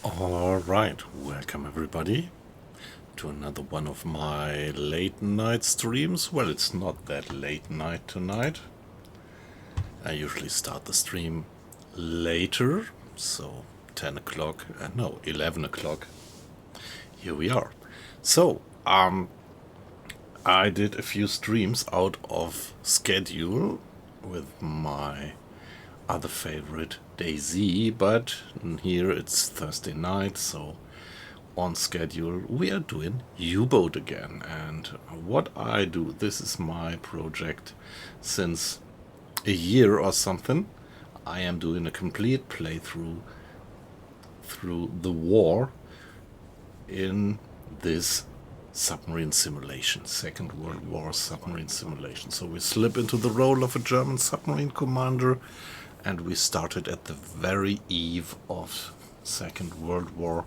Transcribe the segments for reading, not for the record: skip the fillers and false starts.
Alright, welcome everybody to another one of my late night streams. Well, it's not that late night tonight. I usually start the stream later, so 10 o'clock, no, 11 o'clock. Here we are. So, I did a few streams out of schedule with my other favorite Daisy, but here it's Thursday night, so on schedule we are doing UBOAT again. And what I do, this is my project since a year or something. I am doing a complete playthrough through the war in this submarine simulation, Second World War submarine simulation. So we slip into the role of a German submarine commander, and we started at the very eve of Second World War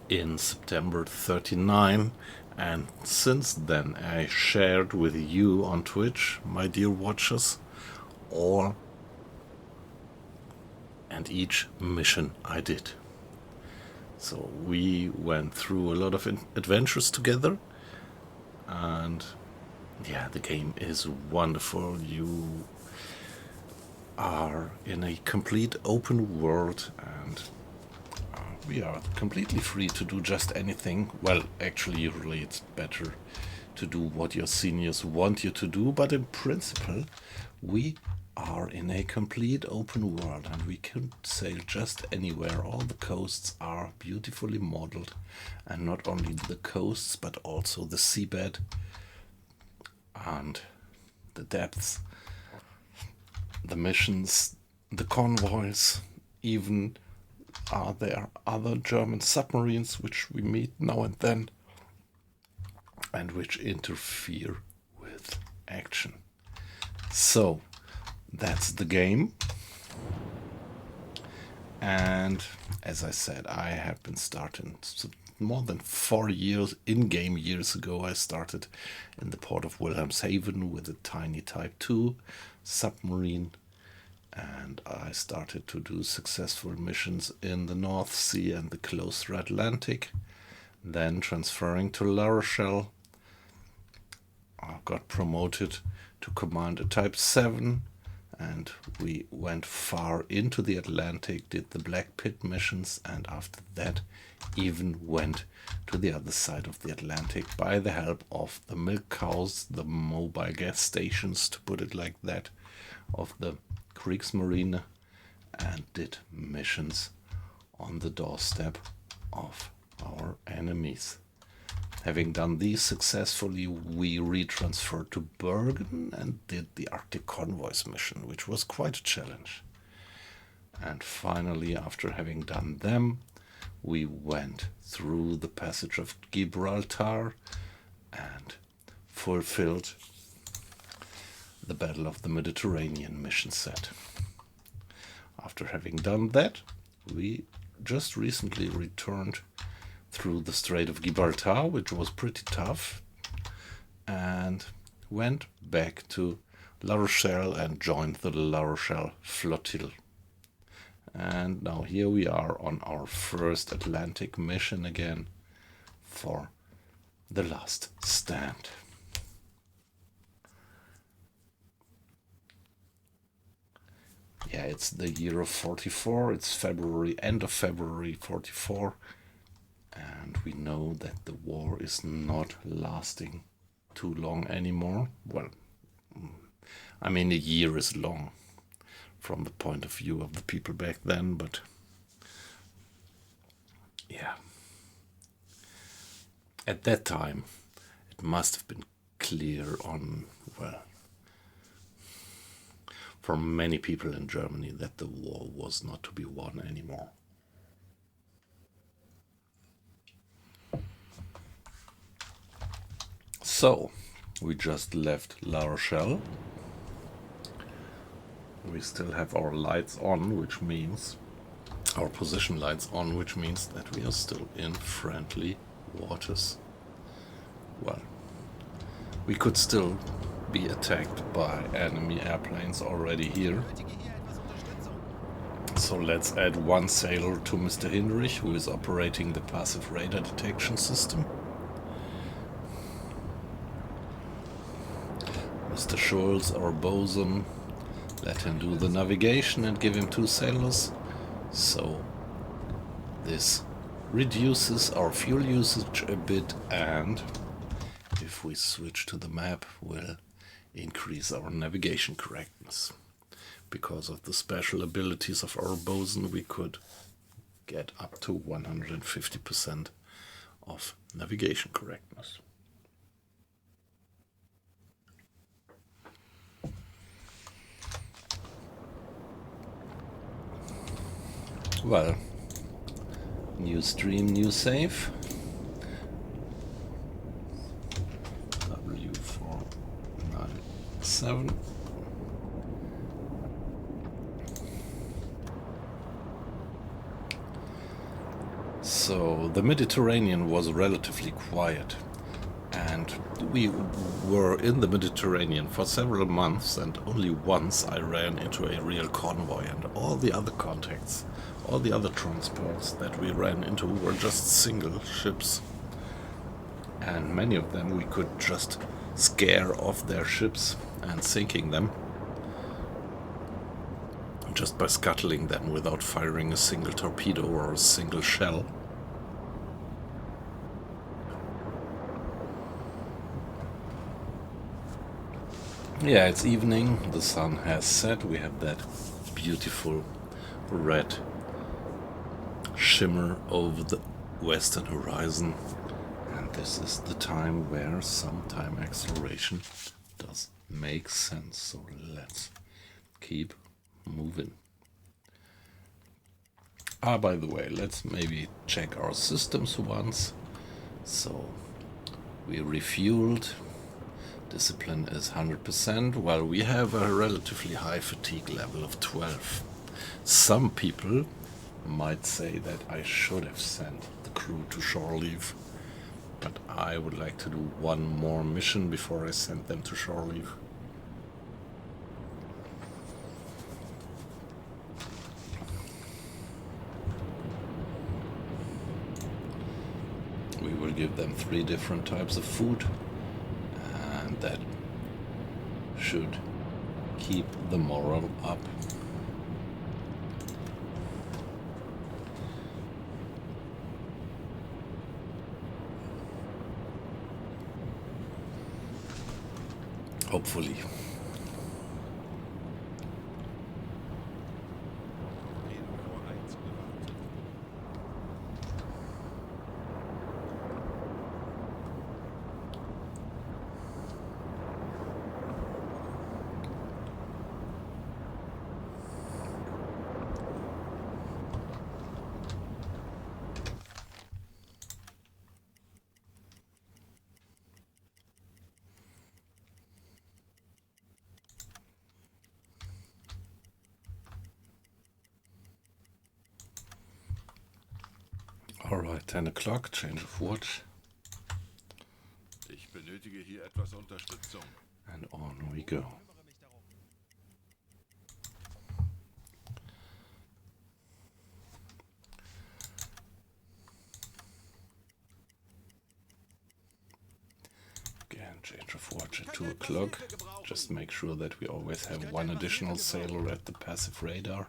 in September 39, and since then I shared with you on Twitch, my dear watchers, all and each mission I did. So we went through a lot of adventures together, and yeah, the game is wonderful. You are in a complete open world, and we are completely free to do just anything. Well, actually, usually it's better to do what your seniors want you to do, but in principle, we are in a complete open world and we can sail just anywhere. All the coasts are beautifully modeled, and not only the coasts but also the seabed and the depths, the missions, the convoys. Even are there other German submarines which we meet now and then and which interfere with action. So that's the game. And as I said, I have been starting more than 4 years, in-game years ago. I started in the port of Wilhelmshaven with a tiny Type 2 submarine, and I started to do successful missions in the North Sea and the closer Atlantic. Then transferring to La Rochelle, I got promoted to command a Type 7, and we went far into the Atlantic, did the Black Pit missions, and after that even went to the other side of the Atlantic by the help of the milk cows, the mobile gas stations, to put it like that, of the Kriegsmarine, and did missions on the doorstep of our enemies. Having done these successfully, we retransferred to Bergen and did the Arctic Convoys mission, which was quite a challenge. And finally, after having done them, we went through the passage of Gibraltar and fulfilled the Battle of the Mediterranean mission set. After having done that, we just recently returned through the Strait of Gibraltar, which was pretty tough, and went back to La Rochelle and joined the La Rochelle flotille. And now here we are on our first Atlantic mission again for the last stand. Yeah, it's the year of 44, it's February, end of February 44, and we know that the war is not lasting too long anymore. Well, I mean, a year is long from the point of view of the people back then, but yeah. At that time, it must have been clear on, well, for many people in Germany that the war was not to be won anymore. So, we just left La Rochelle. We still have our lights on, which means our position lights on, which means that we are still in friendly waters. Well, we could still be attacked by enemy airplanes already here. So let's add one sailor to Mr. Hinrich, who is operating the passive radar detection system. Mr. Schulz, our bosun, let him do the navigation and give him 2 sailors. So this reduces our fuel usage a bit, and if we switch to the map, we'll increase our navigation correctness. Because of the special abilities of our bosun, we could get up to 150% of navigation correctness. Well, new stream, new save. W497. So the Mediterranean was relatively quiet, and we were in the Mediterranean for several months, and only once I ran into a real convoy, and all the other contacts, all the other transports that we ran into were just single ships, and many of them we could just scare off their ships and sinking them just by scuttling them without firing a single torpedo or a single shell. Yeah, it's evening, the sun has set, we have that beautiful red shimmer over the western horizon, and this is the time where some time acceleration does make sense. So let's keep moving. By the way, let's maybe check our systems once. So we refueled. Discipline is 100%, while we have a relatively high fatigue level of 12. Some people might say that I should have sent the crew to shore leave, but I would like to do one more mission before I send them to shore leave. We will give them 3 different types of food, and that should keep the morale up. Hopefully. Alright, 10 o'clock, change of watch. Ich benötige hier etwas Unterstützung. And on we go. Again, change of watch at 2 o'clock. Just make sure that we always have 1 additional sailor at the passive radar.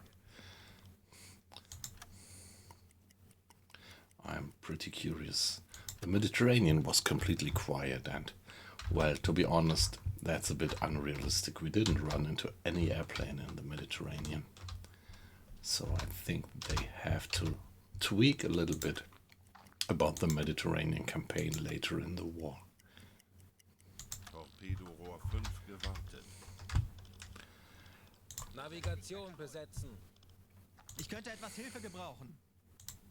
I'm pretty curious. The Mediterranean was completely quiet, and, well, to be honest, that's a bit unrealistic. We didn't run into any airplane in the Mediterranean. So I think they have to tweak a little bit about the Mediterranean campaign later in the war. Torpedorohr 5 gewartet. Navigation besetzen. Ich könnte etwas Hilfe gebrauchen.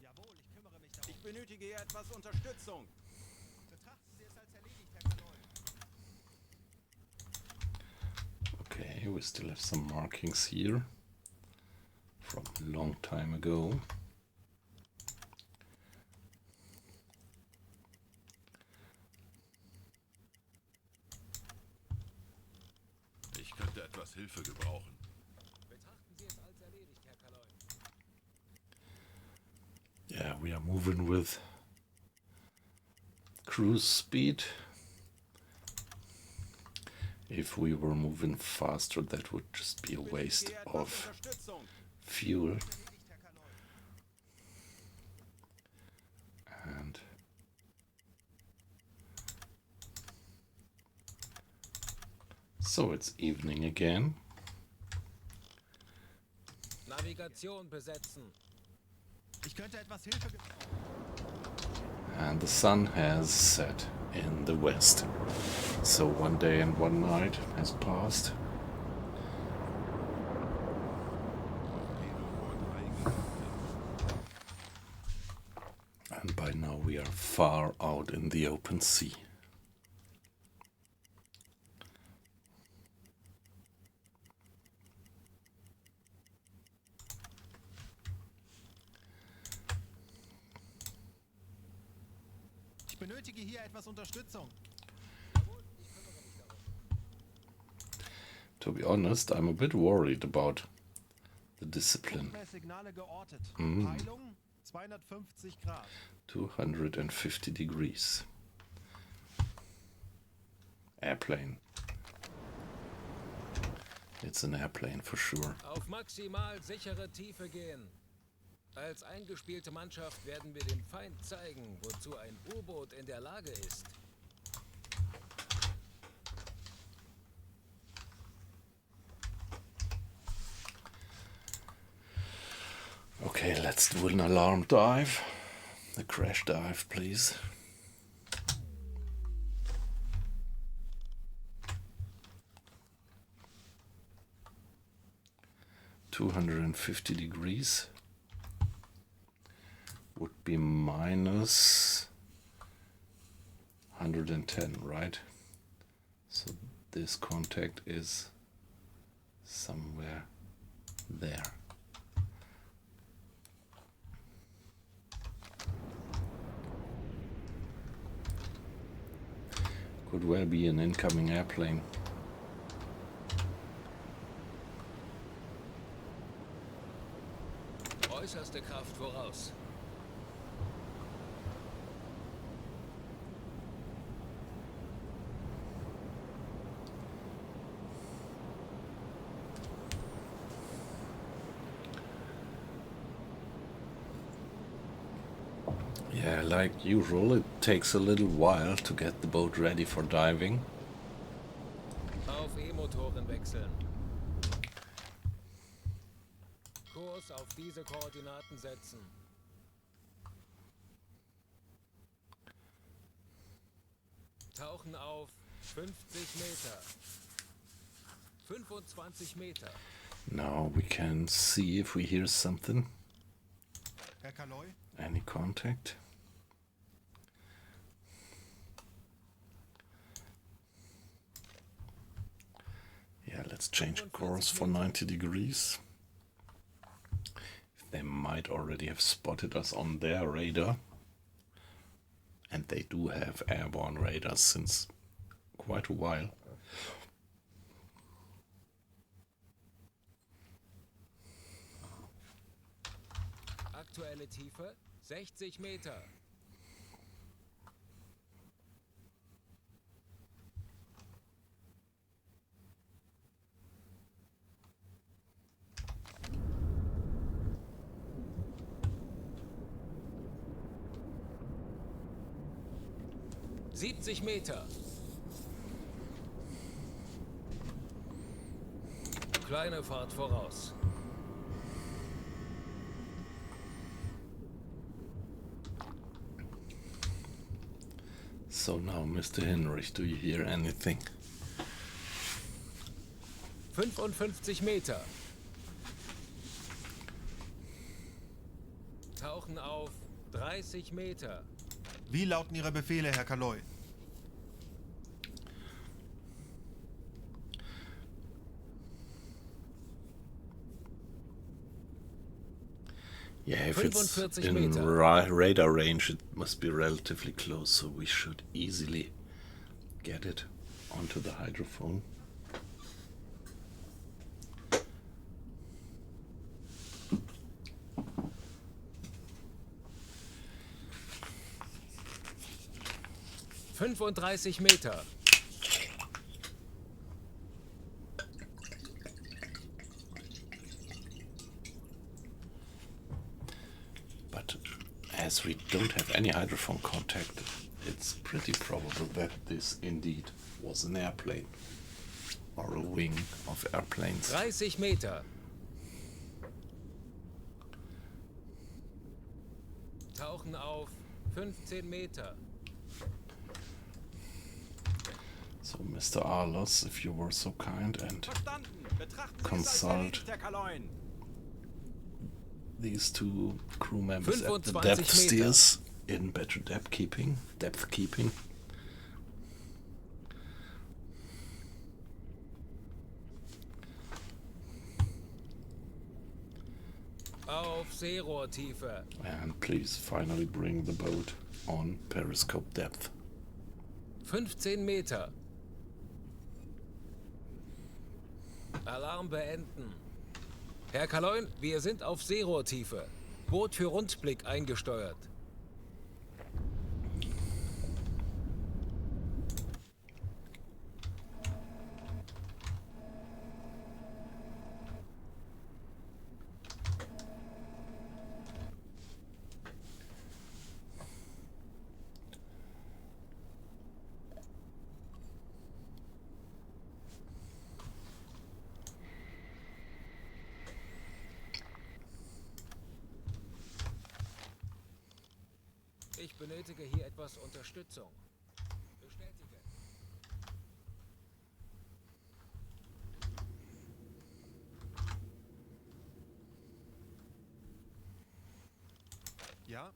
Jawohl, ich kümmere mich darum. Ich benötige hier etwas Unterstützung. Betrachten Sie es als erledigt, Herr Kanol. Okay, we still have some markings here from a long time ago. Ich könnte etwas Hilfe gebrauchen. Betrachten Sie es als erledigt, Herr Kaloy. Yeah, we are moving with cruise speed. If we were moving faster, that would just be a waste Benötige etwas of Unterstützung. fuel. Erledigt, Herr Kaloi. And so it's evening again. Navigation besetzen. Ich könnte etwas Hilfe gebrauchen. And the sun has set in the west. So 1 day and 1 night has passed. And by now we are far out in the open sea. Ich benötige hier etwas Unterstützung. To be honest, I'm a bit worried about the discipline. Signale geortet. Peilung 250 Grad. 250 degrees. Airplane. It's an airplane for sure. Auf maximal sichere Tiefe gehen. Als eingespielte Mannschaft werden wir dem Feind zeigen, wozu ein U-Boot in der Lage ist. Okay, let's do an alarm dive. A crash dive, please. -250 would be minus 110, right? So this contact is somewhere there. Could well be an incoming airplane. Äußerste Kraft voraus. Yeah, like usual, it takes a little while to get the boat ready for diving. Auf E-Motoren wechseln. Kurs auf diese Koordinaten setzen. Tauchen auf 50 Meter. 25 Meter. Now we can see if we hear something. Herr Kaloi? Any contact? Yeah, let's change course for 90 degrees. They might already have spotted us on their radar. And they do have airborne radars since quite a while. Aktuelle Tiefe 60 Meter. ...70 Meter. Kleine Fahrt voraus. So now, Mr. Hinrich, do you hear anything? 55 Meter. Tauchen auf 30 Meter. Wie lauten Ihre Befehle, Herr Kaloi? Yeah, if it's 45 in Meter. radar range, it must be relatively close, so we should easily get it onto the hydrophone. 35 Meter. But as we don't have any hydrophone contact, it's pretty probable that this indeed was an airplane or a wing of airplanes. 30 Meter. Tauchen auf 15 Meter. So, Mr. Arlos, if you were so kind and Verstanden. Betrachten Sie es als consult erledigt, Herr Kaloin. these two crew members at the 25 depth Meter. steers in better depth keeping. Auf Seerohrtiefe. And please finally bring the boat on periscope depth. 15 Meter. Alarm beenden. Herr Kaloin, wir sind auf Seerohrtiefe. Boot für Rundblick eingesteuert. Ich benötige hier etwas Unterstützung. Bestätige. Ja?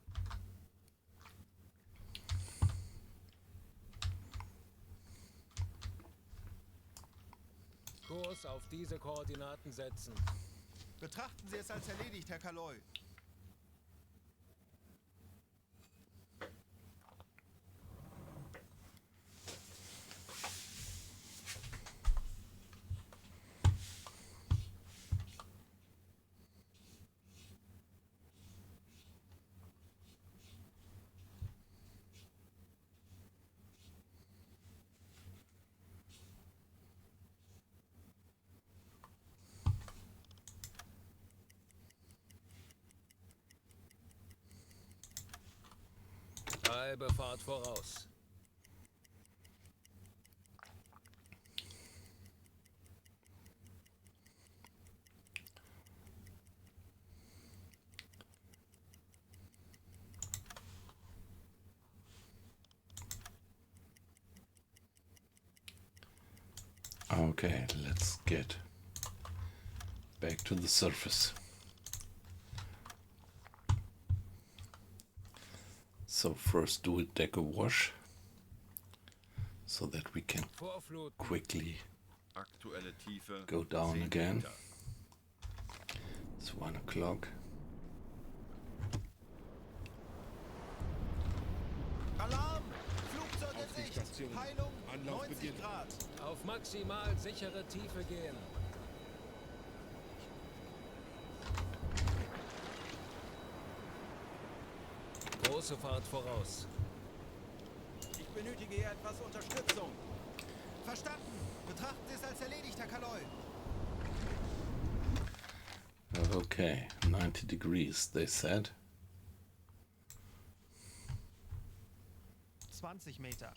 Kurs auf diese Koordinaten setzen. Betrachten Sie es als erledigt, Herr Kaloy. Halbe Fahrt voraus. Okay, let's get back to the surface. So first do a deck wash so that we can Vorfluten. quickly Aktuelle Tiefe. go down 10 again. Meter. It's 1 o'clock. Alarm! Flugzeug in Sicht! Heilung 90 Grad! Auf maximal sichere Tiefe gehen. Große Fahrt voraus. Ich benötige hier etwas Unterstützung. Verstanden! Betrachten Sie es als erledigt, Herr Kaloy. Okay, 90 degrees, they said. 20 Meter.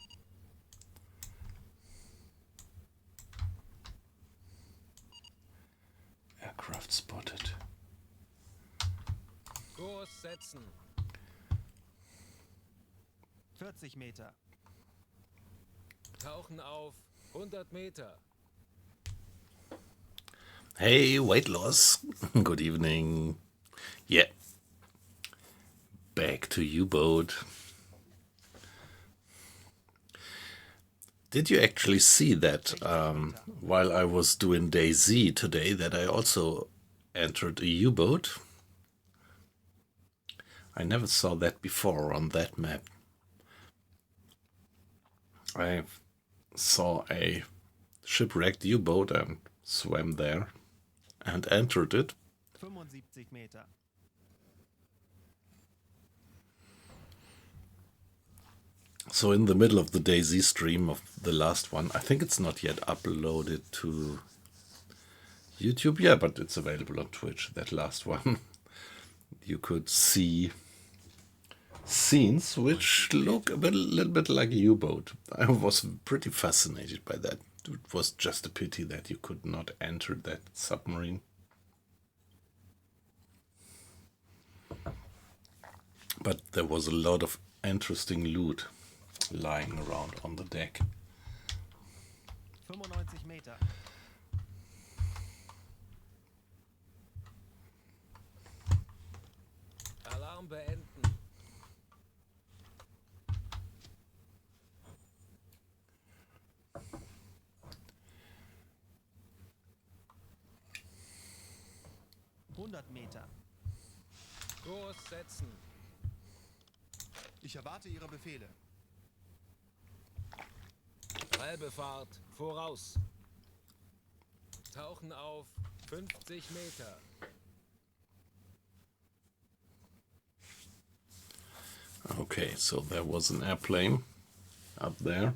Aircraft spotted. Kurs setzen. 40 Meter. Tauchen auf 100 Meter. Hey, weight loss. Good evening. Yeah. Back to U-boat. Did you actually see that while I was doing day Z today that I also entered a U-boat? I never saw that before on that map. I saw a shipwrecked U-boat and swam there and entered it. 75 Meter. So in the middle of the DayZ stream of the last one, I think it's not yet uploaded to YouTube. Yeah, but it's available on Twitch, that last one. You could see scenes which look a little bit like a U-boat. I was pretty fascinated by that. It was just a pity that you could not enter that submarine. But there was a lot of interesting loot lying around on the deck. 95 Meter. Alarm beenden. Meter. Kurs setzen. Ich erwarte Ihre Befehle. Halbe Fahrt voraus. Tauchen auf 50 Meter. Okay, so there was an airplane up there.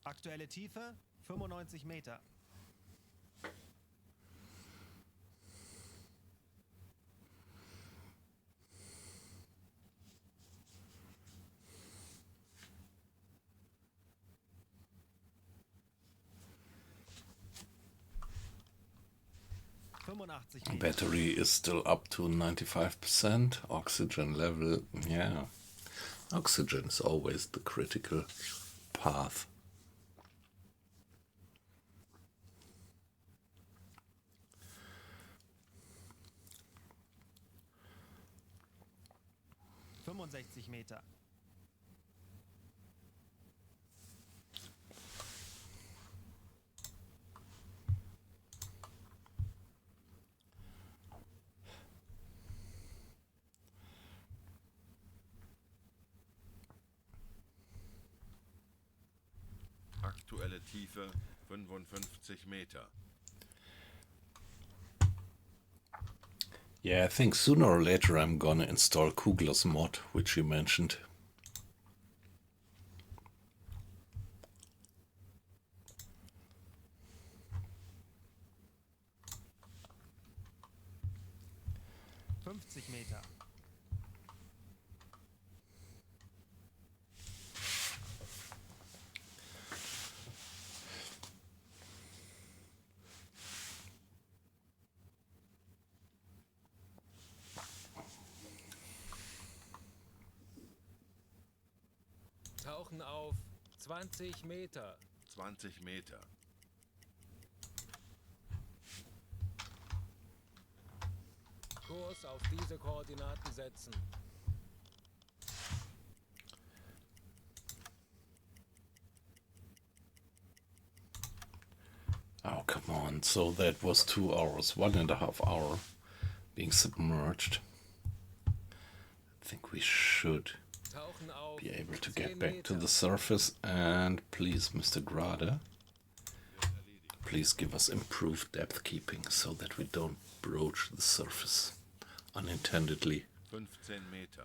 Aktuelle Tiefe 95 Meter. Battery is still up to 95%. Oxygen level, yeah. Oxygen is always the critical path. Meter. Aktuelle Tiefe 55 Meter. Yeah, I think sooner or later I'm gonna install Kugler's mod, which you mentioned. Meter. Tauchen auf 20 Meter. 20 Meter. Kurs auf diese Koordinaten setzen. Oh, come on. So that was 2 hours, 1.5 hours being submerged. I think we should be able to get back to the surface. And please, Mr. Grade, please give us improved depth keeping so that we don't broach the surface unintendedly. 15 Meter.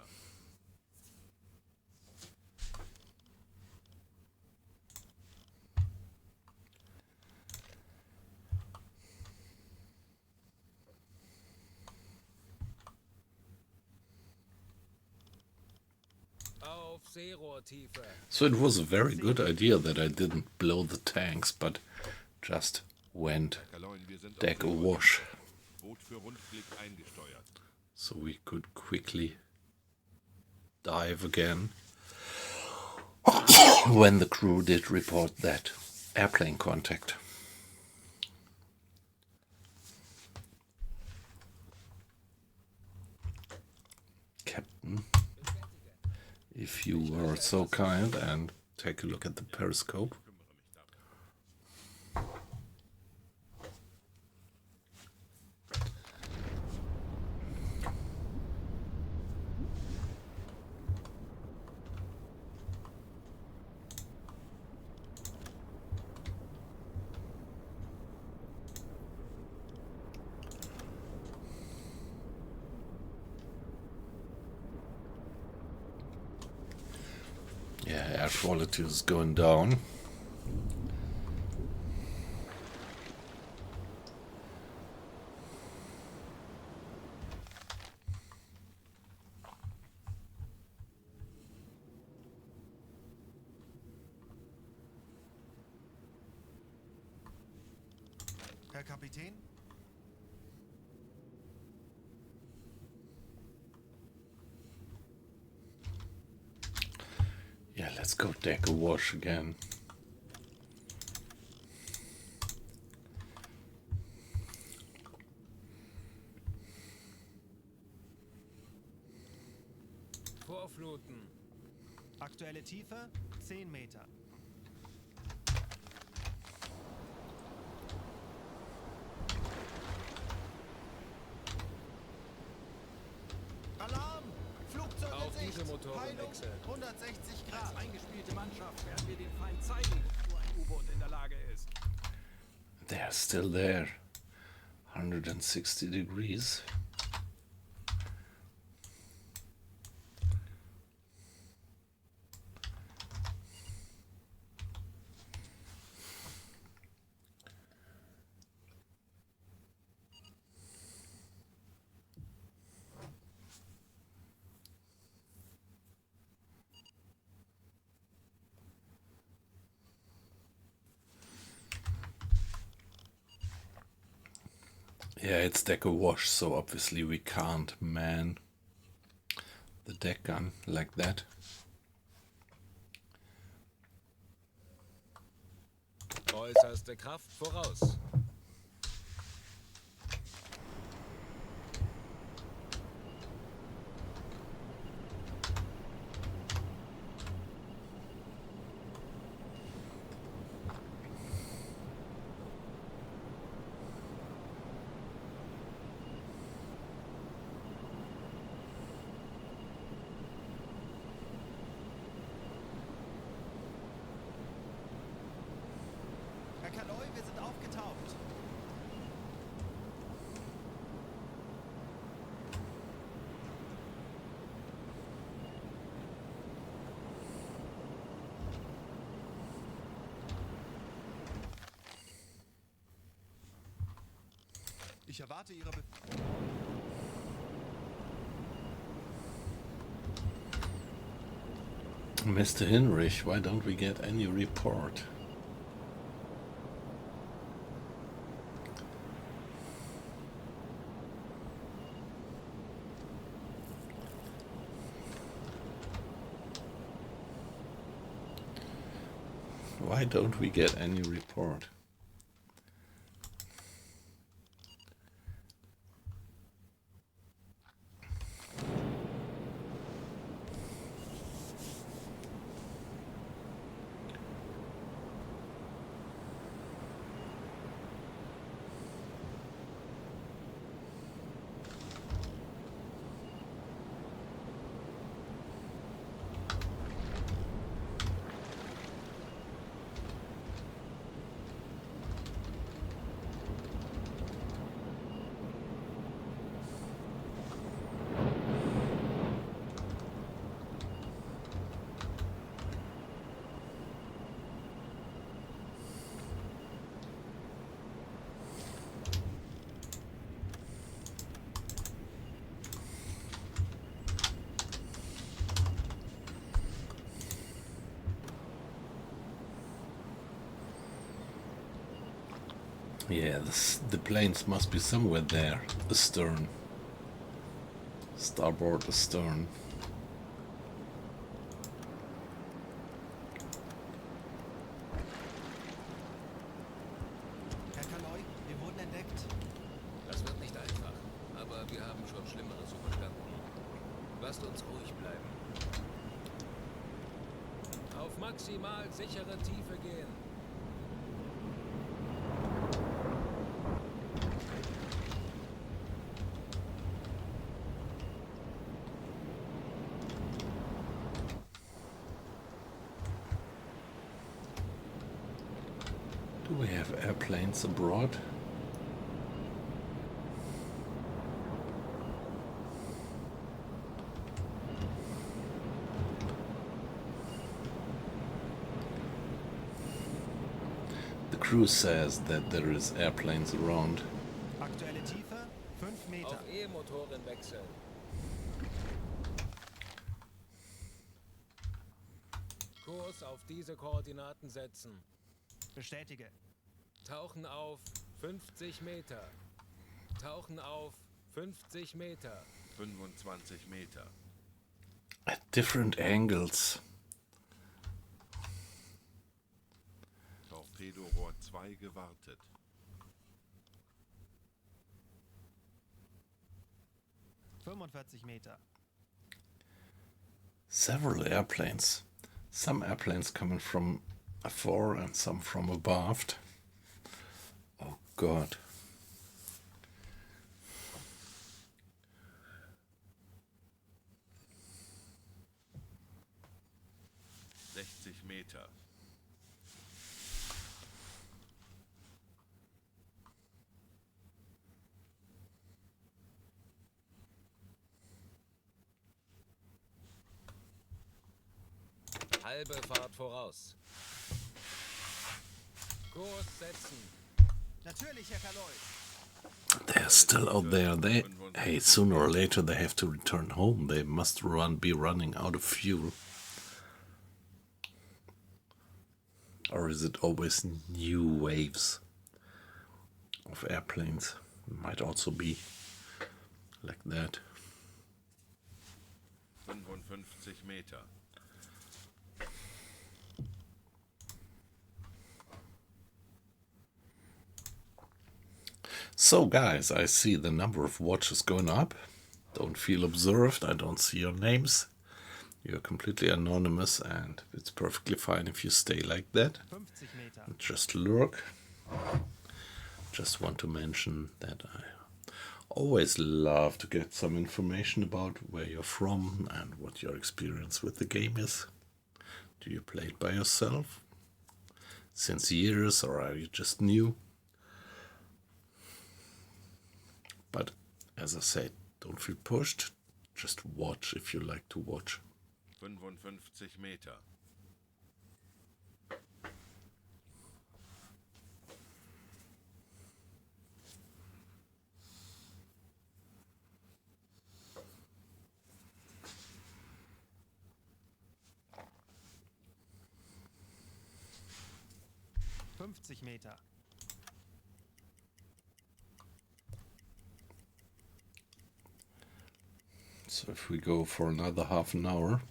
So it was a very good idea that I didn't blow the tanks, but just went deck awash. So we could quickly dive again when the crew did report that airplane contact. Captain, if you were so kind and take a look at the periscope. quality is going down. Herr Kapitän? Yeah, let's go deck a wash again. Vorfluten. Aktuelle Tiefe 10 Meter. Alarm! Flugzeug Auch in Sicht! diese Motoren Peilung wechseln. 160 Als Grad. eingespielte Mannschaft werden wir den Feind zeigen, wo ein U-Boot in der Lage ist. They're still there. 160 degrees. Yeah, it's deck a wash, so obviously we can't man the deck gun like that. Äußerste Kraft voraus. Herr Kaloi, wir sind aufgetaucht. Ich erwarte Ihre Mr. Hinrich, why don't we get any report? Why don't we get any report? Yeah, the planes must be somewhere there, astern. Starboard astern. Herr Kaloi, wir wurden entdeckt. Das wird nicht einfach, aber wir haben schon Schlimmeres überstanden. Lasst uns ruhig bleiben. Auf maximal sichere Tiefe gehen. Do we have airplanes abroad? The crew says that there is airplanes around. Aktuelle Tiefe 5 Meter. Auf E-Motoren wechseln. Kurs auf diese Koordinaten setzen. Bestätige. Tauchen auf 50 Meter. Tauchen auf 50 Meter. 25 Meter. At different angles. Torpedorohr 2 gewartet. Meter. Several airplanes. Some airplanes coming from afar and some from above. Oh God. Meter. Halbe Fahrt voraus. Kurs setzen. Natürlich, Herr Kaloi. They're still out there. Hey, sooner or later they have to return home. They must be running out of fuel. Or is it always new waves of airplanes? Might also be like that. 55 Meter. So guys, I see the number of watches going up. Don't feel observed. I don't see your names. You're completely anonymous and it's perfectly fine if you stay like that. 50 Meter. Just lurk. Just want to mention that I always love to get some information about where you're from and what your experience with the game is. Do you play it by yourself? Since years, or are you just new? But as I said, don't feel pushed. Just watch if you like to watch. 55 Meter. Meter. So if we go for another half an hour,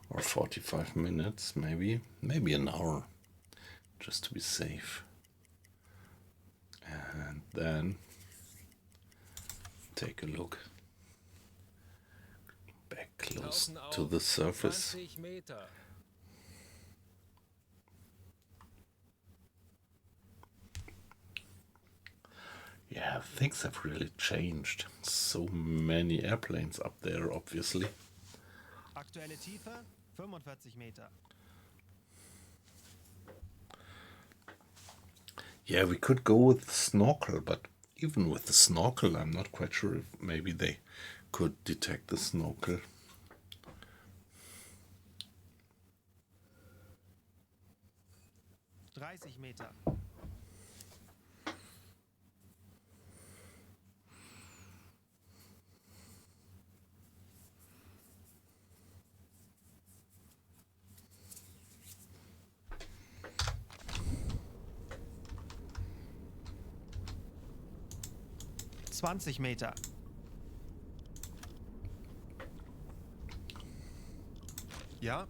or 45 minutes, maybe an hour, just to be safe. And then take a look back close Tauchen to auf the surface. 20 Meter. Yeah, things have really changed. So many airplanes up there, obviously. Aktuelle Tiefe 45 Meter. Yeah, we could go with the snorkel, but even with the snorkel, I'm not quite sure if maybe they could detect the snorkel. Meter. Meter. Ja.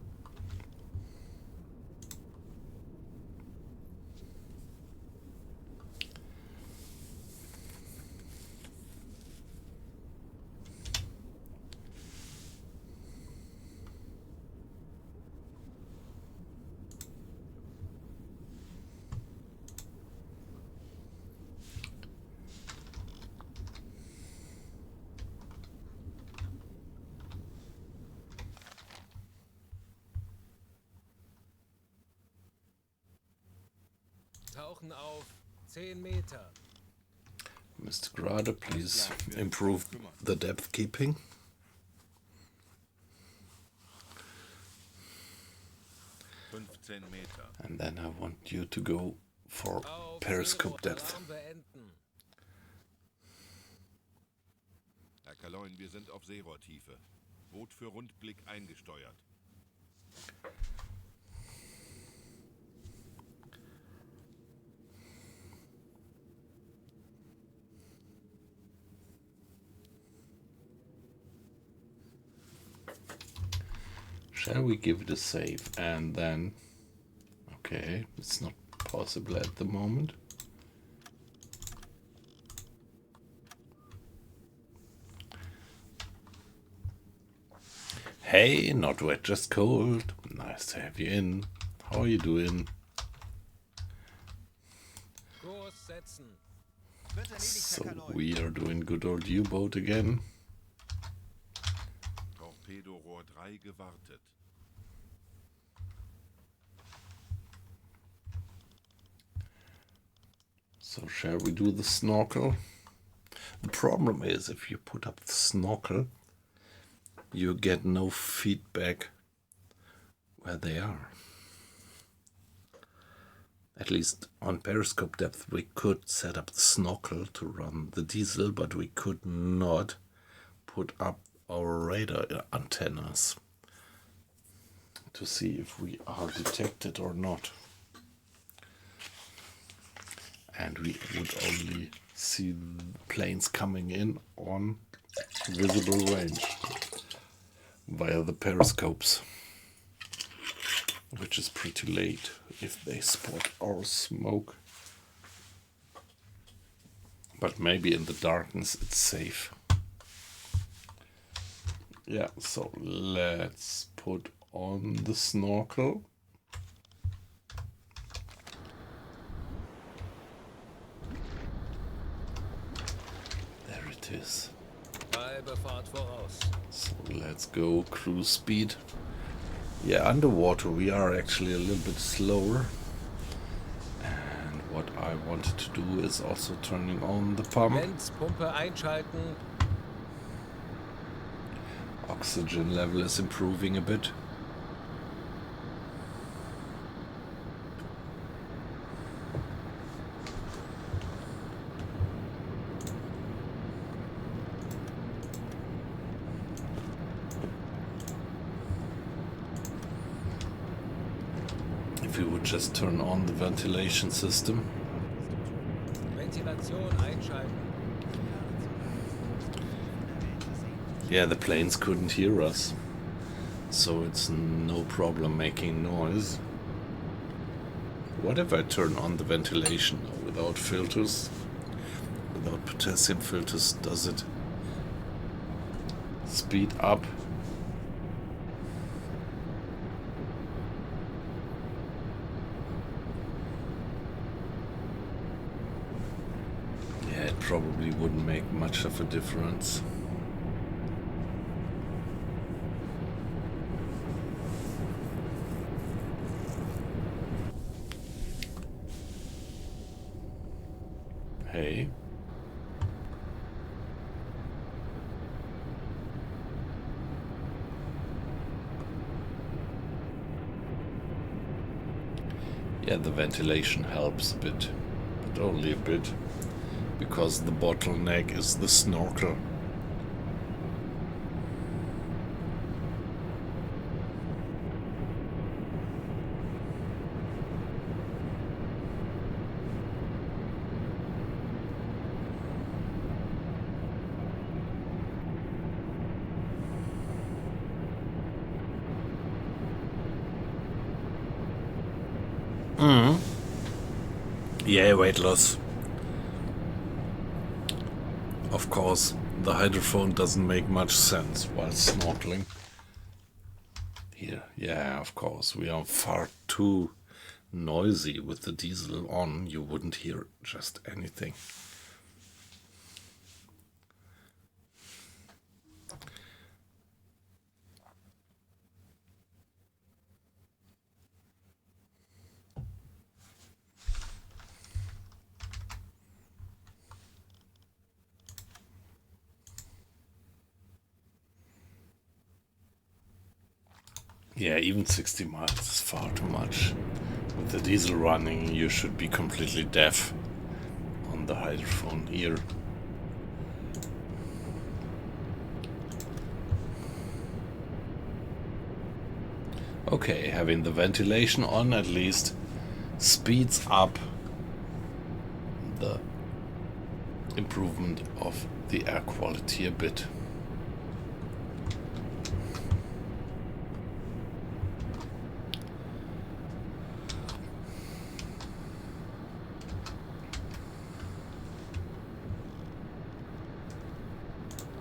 Tauchen auf 10 Meter. Mr. Grade, please improve the depth keeping. 15 Meter. And then I want you to go for Auf periscope Zero, depth. Alarm beenden. Herr Kaloin, wir sind auf Seerohrtiefe. Boot für Rundblick eingesteuert. Shall we give it a save and then... Okay, it's not possible at the moment. Hey, not wet, just cold. Nice to have you in. How are you doing? Kurs setzen. Wird erledigt, So Herr Kaloi. we are doing good old U-boat again. Torpedorohr 3 gewartet. So shall we do the snorkel? The problem is if you put up the snorkel, you get no feedback where they are. At least on periscope depth we could set up the snorkel to run the diesel, but we could not put up our radar antennas to see if we are detected or not. And we would only see planes coming in on visible range via the periscopes, which is pretty late if they spot our smoke. But maybe in the darkness it's safe. Yeah, so let's put on the snorkel. There it is. Halbe Fahrt voraus. So let's go cruise speed. Yeah, underwater we are actually a little bit slower. And what I wanted to do is also turning on the pump. Lenzpumpe einschalten. Oxygen level is improving a bit. If we would just turn on the ventilation system. Ventilation einschalten. Yeah, the planes couldn't hear us, so it's no problem making noise. What if I turn on the ventilation without filters? Without potassium filters, does it speed up? Yeah, it probably wouldn't make much of a difference. Hey. Yeah, the ventilation helps a bit, but only a bit, because the bottleneck is the snorkel. Yeah, weight loss. Of course, the hydrophone doesn't make much sense while snorkeling. Here, yeah, of course, we are far too noisy with the diesel on. You wouldn't hear just anything. Yeah, even 60 miles is far too much. With the diesel running, you should be completely deaf on the hydrophone here. Okay, having the ventilation on at least speeds up the improvement of the air quality a bit.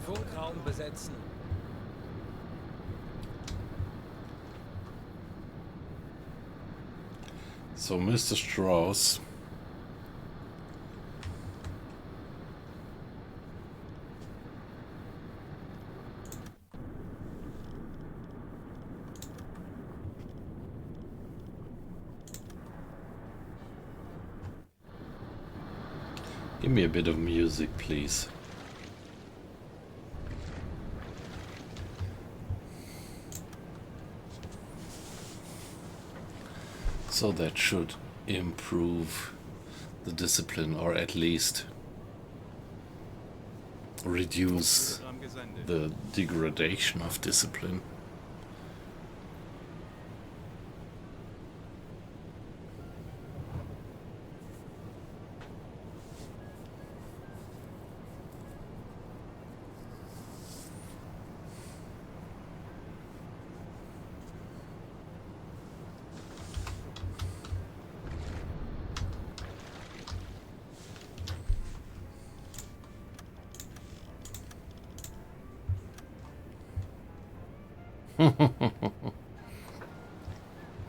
Funkraum besetzen. So, Mr. Strauss. Give me a bit of music, please. So that should improve the discipline, or at least reduce Programm gesendet. the degradation of discipline.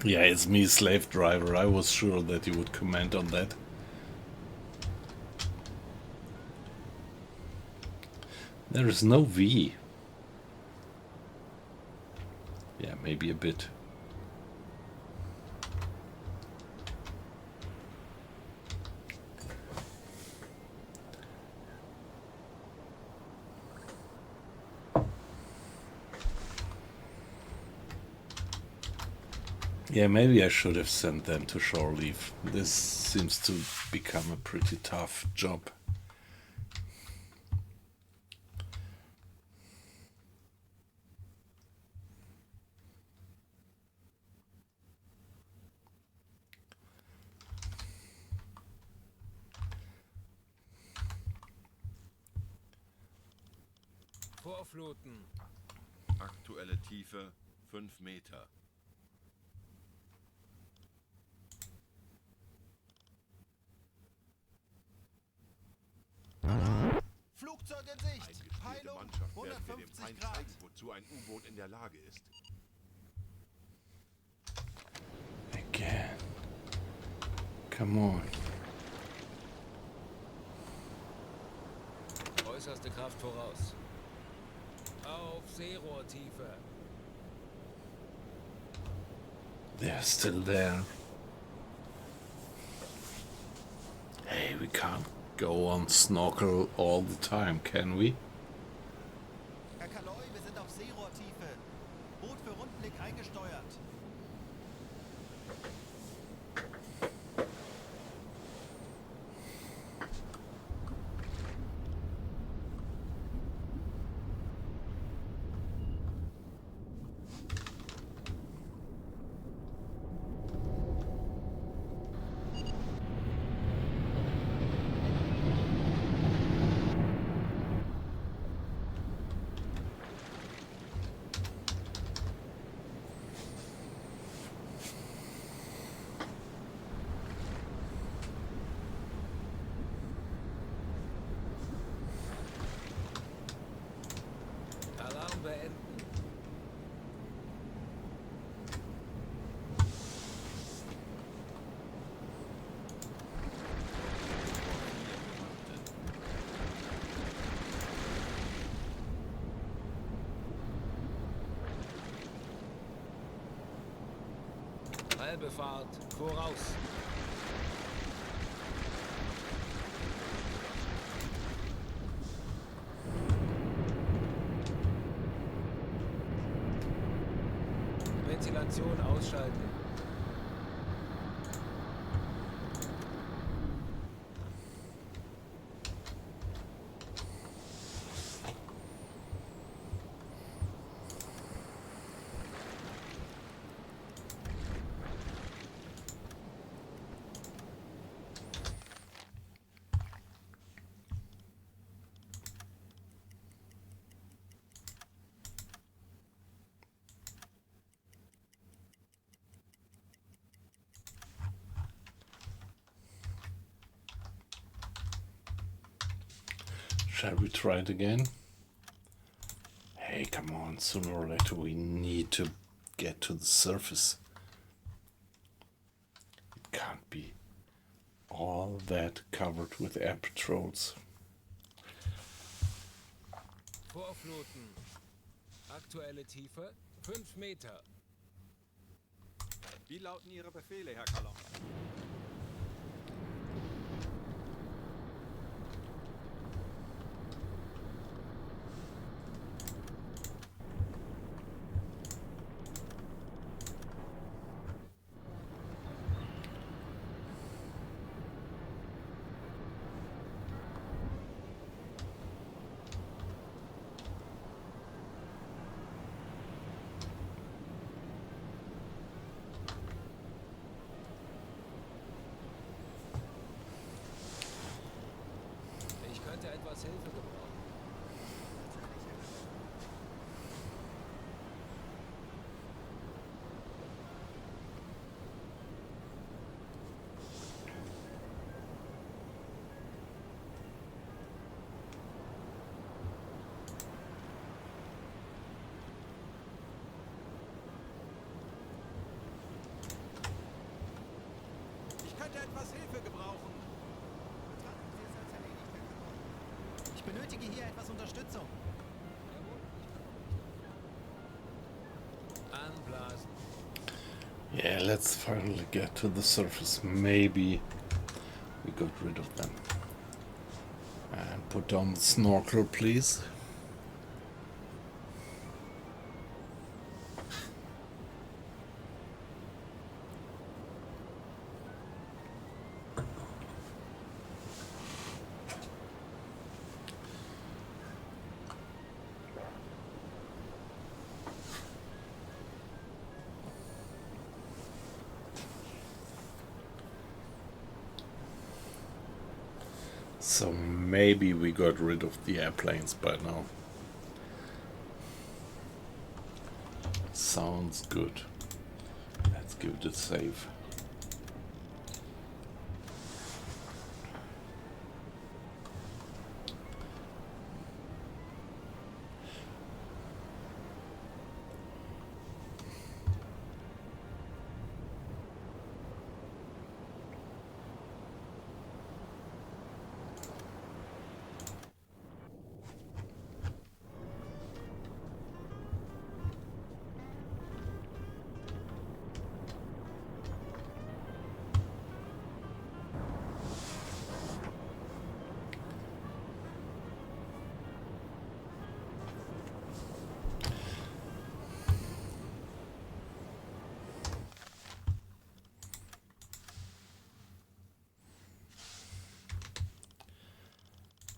Yeah, it's me, slave driver. I was sure that you would comment on that. There is no V. Yeah, maybe a bit. Yeah, maybe I should have sent them to shore leave. This seems to become a pretty tough job. Vorfluten. Aktuelle Tiefe 5 Meter. Flugzeug in Sicht. Eingespielte Peilung Mannschaft werden wir dem 150 Feind Grad. zeigen, wozu ein U-Boot in der Lage ist. Again. Come on. Äußerste Kraft voraus. Auf Seerohrtiefe. They're still there. Hey, we can't go on snorkel all the time, can we? Herr Kaloi, wir sind auf Seerohrtiefe. Boot für Rundblick eingesteuert. Alarm beenden. Halbe Fahrt voraus. Ventilation ausschalten. Shall we try it again? Hey, come on, sooner or later we need to get to the surface. It can't be all that covered with air patrols. Vorfluten. Aktuelle Tiefe 5 Meter. Wie lauten Ihre Befehle, Herr Kalon? Ich könnte etwas Hilfe gebrauchen. Ich könnte etwas Hilfe gebrauchen. Betrachten Sie es als erledigt, Herr Kalon. Ich benötige hier etwas Unterstützung. Anblasen. Yeah, let's finally get to the surface. Maybe we got rid of them. And put down the snorkel, please. So maybe we got rid of the airplanes by now. Sounds good. Let's give it a save.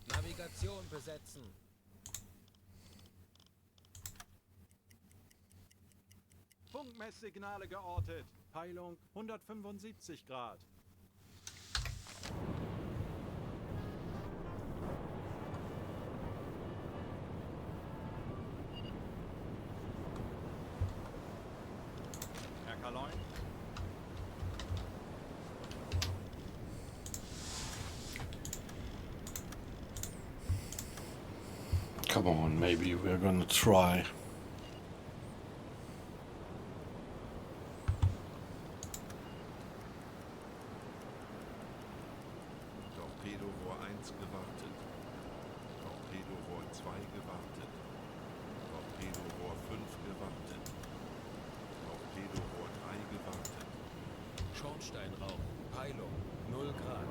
Navigation besetzen. Funkmesssignale geortet. Peilung 175 Grad. Herr Kalon? Come on, maybe we're gonna try. Torpedorohr 1 gewartet. Torpedorohr 2 gewartet. Torpedorohr 5 gewartet. Torpedorohr 3 gewartet. Schornsteinrauch. Peilung 0 Grad.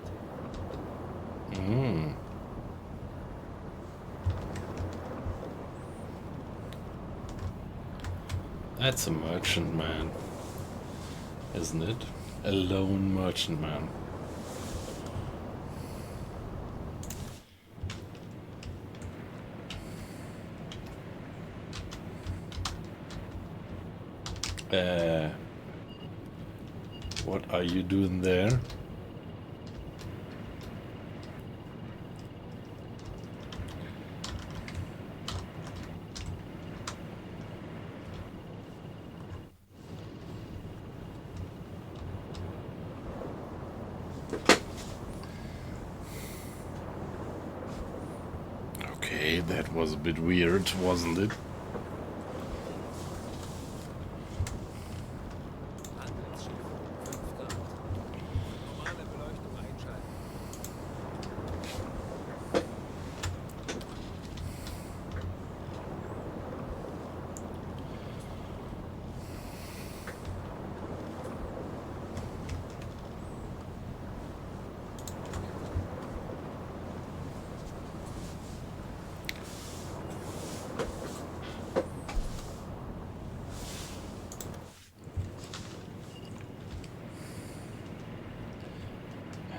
That's a merchantman, isn't it? A lone merchantman. What are you doing there? Okay, that was a bit weird, wasn't it? Handelsschiff, 5 Grad. Normale Beleuchtung einschalten.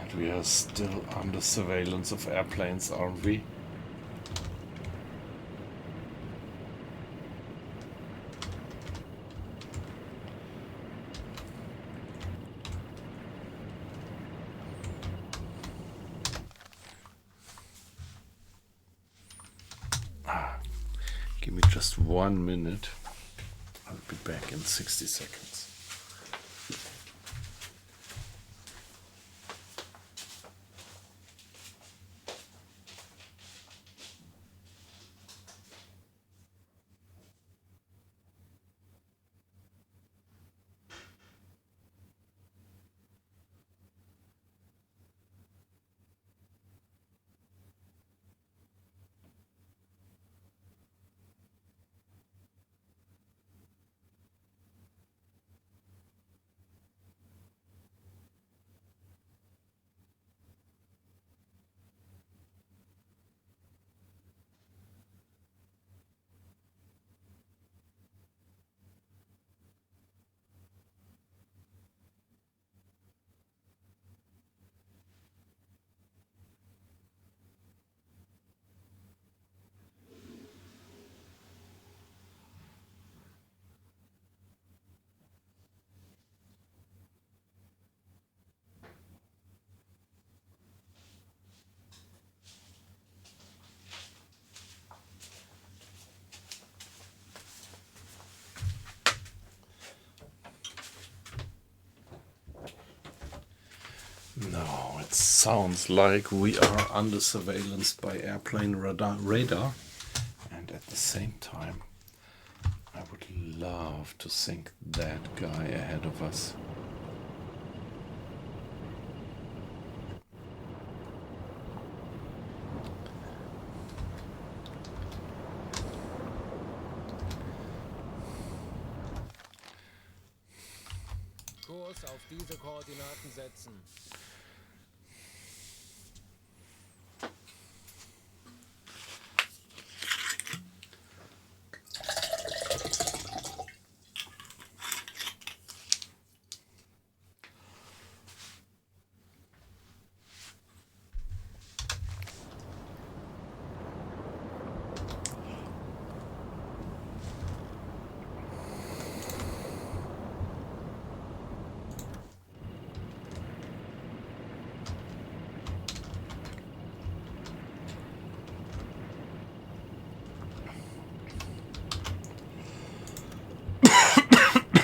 And we are still under surveillance of airplanes, aren't we? Give me just 1 minute. I'll be back in 60 seconds. No, it sounds like we are under surveillance by airplane radar. And at the same time, I would love to sink that guy ahead of us. Kurs auf diese Koordinaten setzen.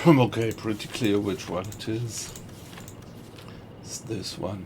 I'm okay, pretty clear which one it is. It's this one.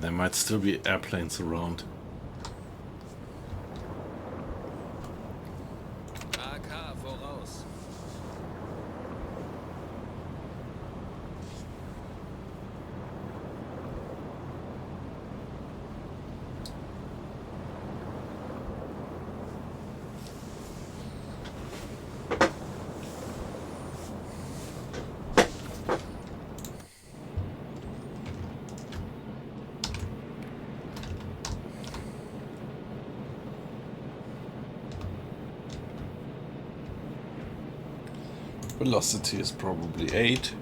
there might still be airplanes around. AK voraus. Velocity is probably 8.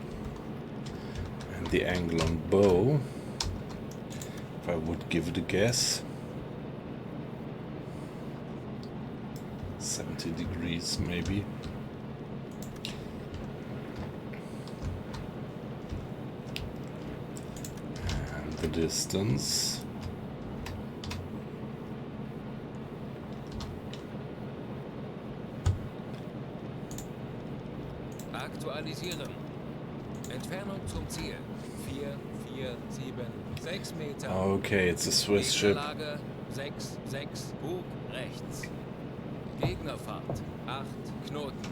And the angle on bow, if I would give it a guess, 70 degrees maybe. And the distance, Aktualisieren. Entfernung zum Ziel. 4, 4, 7, 6 Meter. okay, it's a Swiss ship. Lage 6, 6, Bug rechts. Gegnerfahrt 8 Knoten.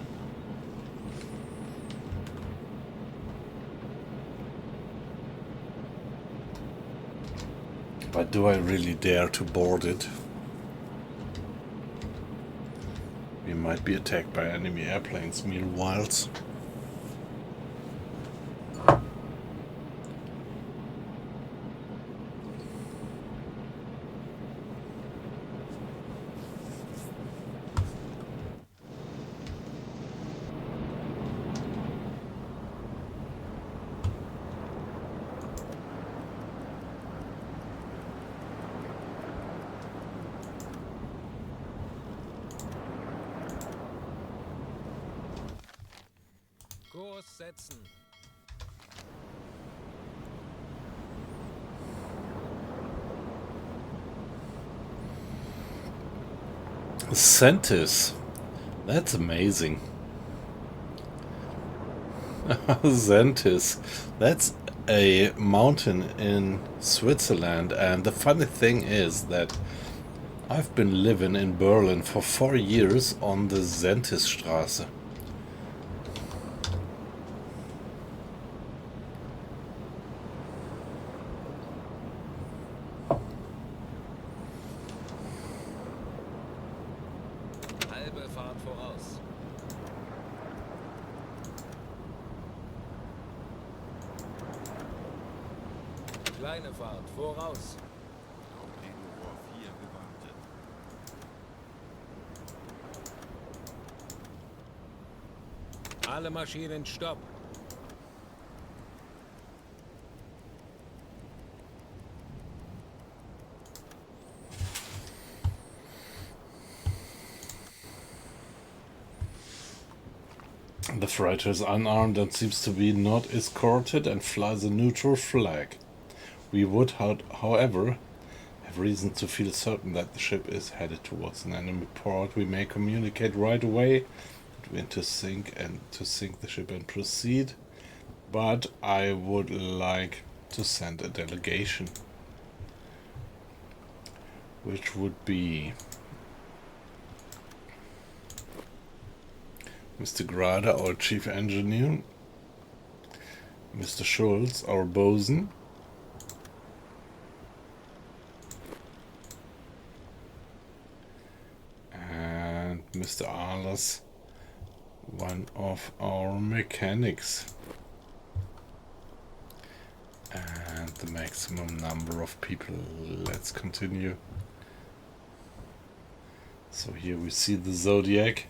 But do I really dare to board it? We might be attacked by enemy airplanes meanwhile. Kurs setzen. Sentis. That's amazing. Sentis. That's a mountain in Switzerland, and the funny thing is that I've been living in Berlin for 4 years on the Sentisstraße. Halbe Fahrt voraus. Kleine Fahrt voraus. Torpedorohr 4 gewartet. Alle Maschinen stopp. The freighter is unarmed and seems to be not escorted and flies a neutral flag. We would, however, have reason to feel certain that the ship is headed towards an enemy port. We may communicate right away that we intend to sink the ship and proceed, but I would like to send a delegation, which would be Mr. Grada, our chief engineer, Mr. Schulz, our bosun, and Mr. Ahlers, one of our mechanics, and the maximum number of people. Let's continue. So here we see the Zodiac.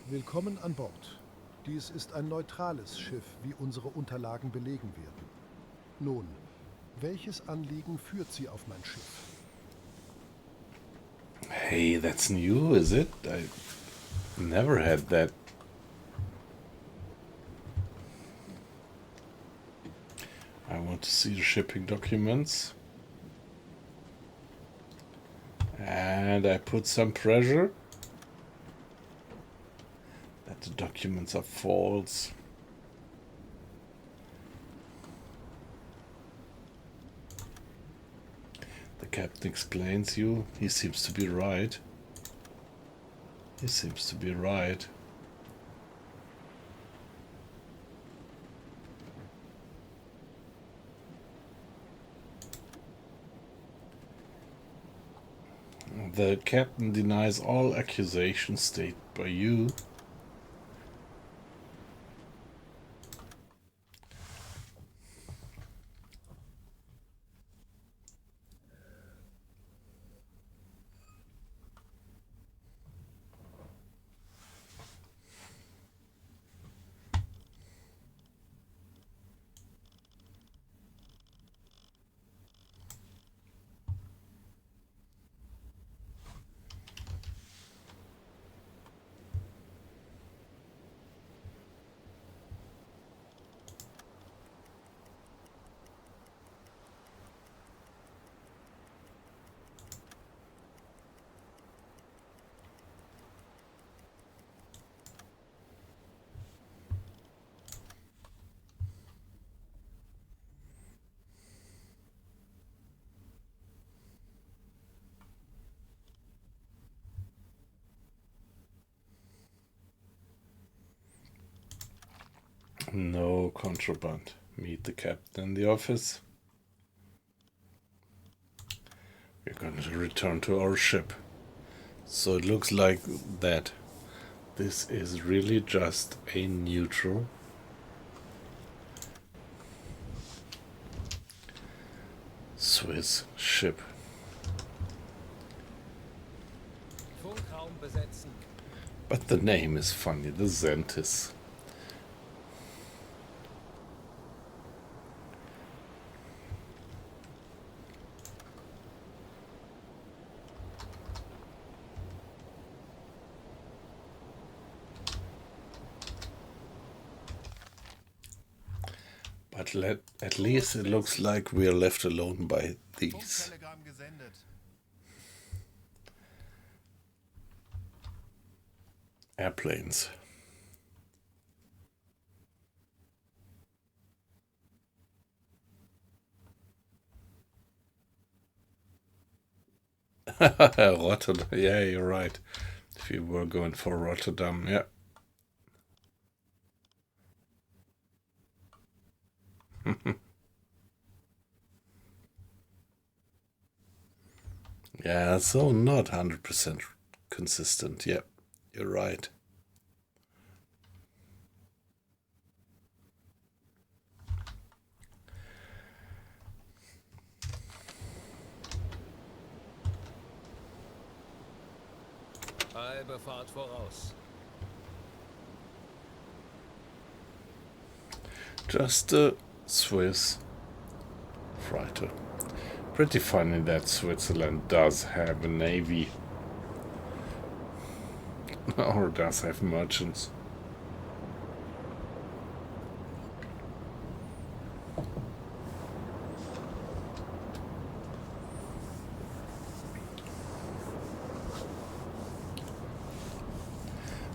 Willkommen an Bord. Dies ist ein neutrales Schiff, wie unsere Unterlagen belegen werden. Nun, welches Anliegen führt Sie auf mein Schiff? Hey, that's new, is it? I never had that. I want to see the shipping documents. And I put some pressure that the documents are false. captain explains you. He seems to be right. He seems to be right. The captain denies all accusations stated by you. No contraband. Meet the captain in the office. We're going to return to our ship. So it looks like that this is really just a neutral Swiss ship. Funkraum besetzen. But the name is funny, the Xantis. But at least it looks like we are left alone by these Funktelegramm gesendet. airplanes. Rotterdam, yeah, you're right. If you were going for Rotterdam, yeah. Yeah, so not 100% consistent. Yeah, you're right. Halbe Fahrt voraus. Just a Swiss freighter. Pretty funny that Switzerland does have a navy. Or does have merchants.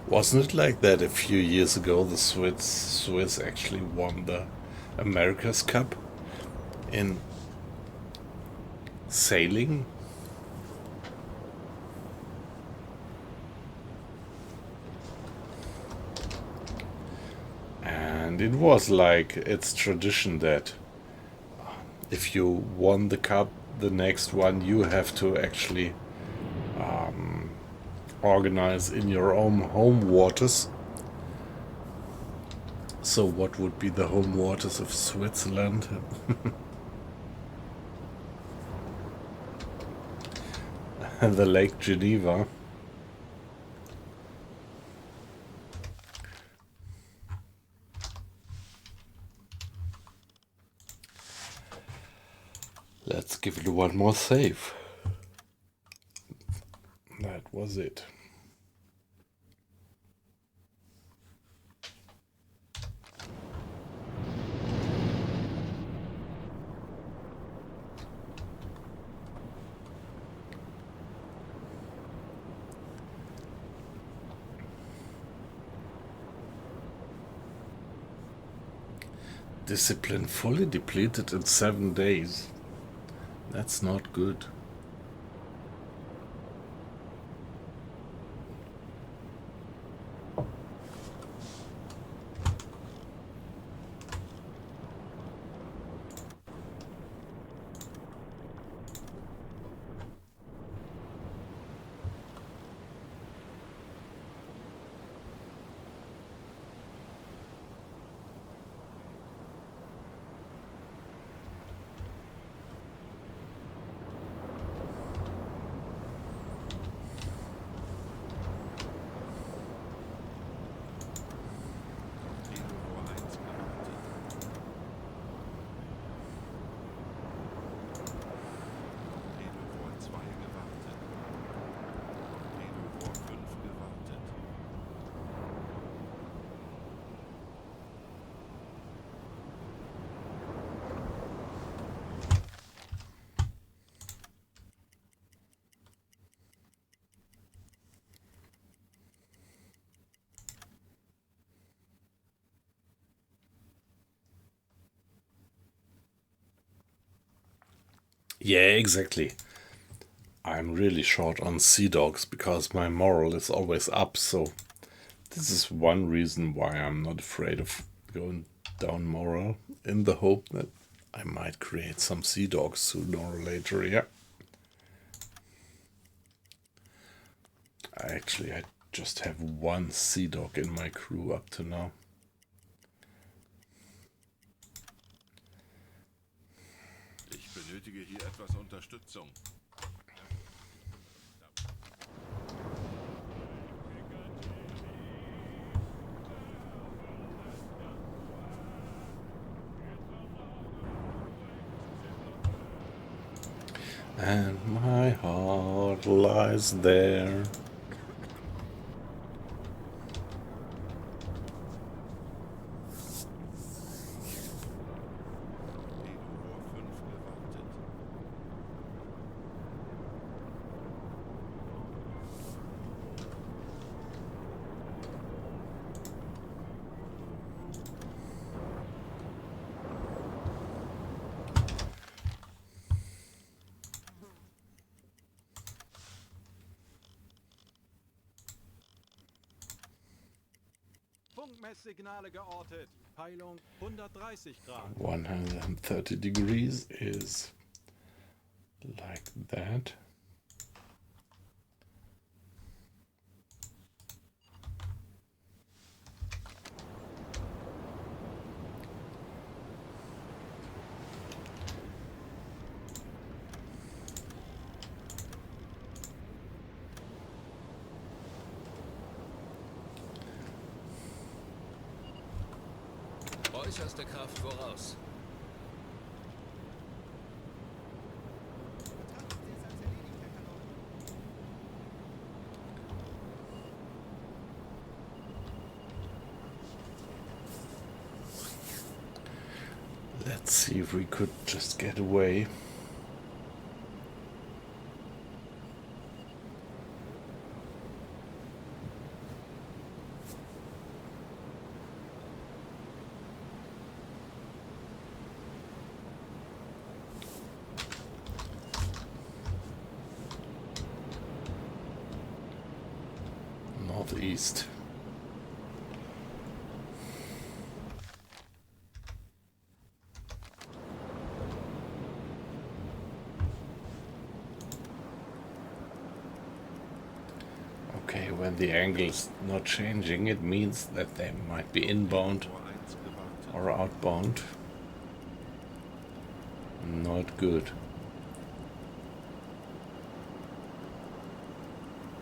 Wasn't it like that a few years ago the Swiss actually won the America's Cup in sailing? And it was like it's tradition that if you won the cup, the next one you have to actually organize in your own home waters. So what would be the home waters of Switzerland? The Lake Geneva. Let's give it one more save. That was it. Discipline fully depleted in 7 days. That's not good. Yeah, exactly. I'm really short on sea dogs because my moral is always up, so this is one reason why I'm not afraid of going down moral, in the hope that I might create some sea dogs sooner or later, yeah. I just have one sea dog in my crew up to now. Ich benötige hier etwas Unterstützung. And my heart lies there. Torpedorohr 5 gewartet. Funkmesssignale geortet. Peilung 130 Grad. 130 degrees is like that. Äußerste Kraft voraus. Betrachten Sie es als erledigt, Herr Kaloi. Let's see if we could just get away. Northeast. Okay, when the angle is not changing, it means that they might be inbound Torpedorohr 1 gewartet. or outbound. Not good.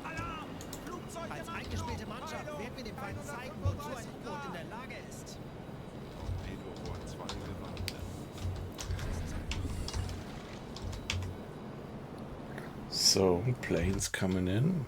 Alarm! Flugzeug Als im eingespielte Anflug! Mannschaft Peilung werden wir dem Feind zeigen, wozu ein U-Boot in der Lage ist. Torpedorohr 2 gewartet. So, planes coming in.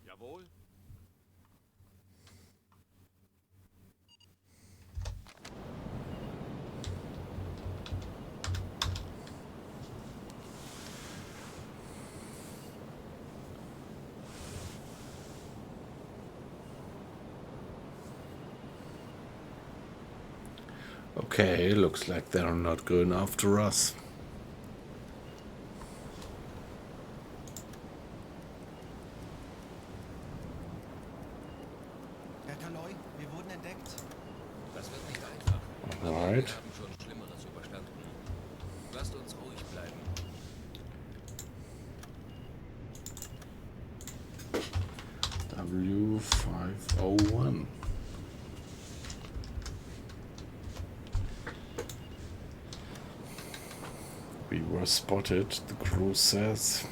Jawohl. Okay, looks like they're not going after us. Herr Kaloi, wir wurden entdeckt. Das wird nicht einfach. Aber Alright. wir haben schon Schlimmeres überstanden. Lasst uns ruhig bleiben. W501. We were spotted, the crew says.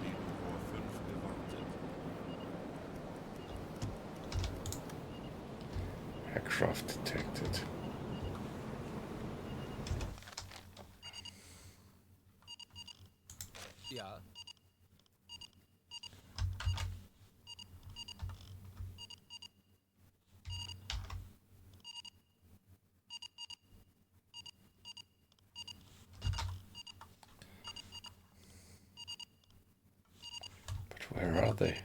Nebenrohr 5 gewartet. Aircraft detected. Ja. But where are they?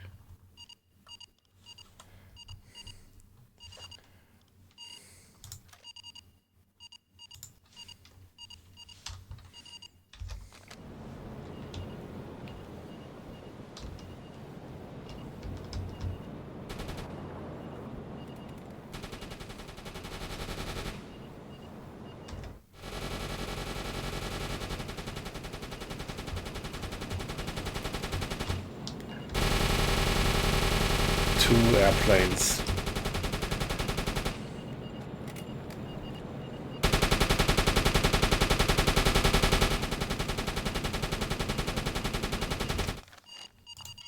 Two airplanes.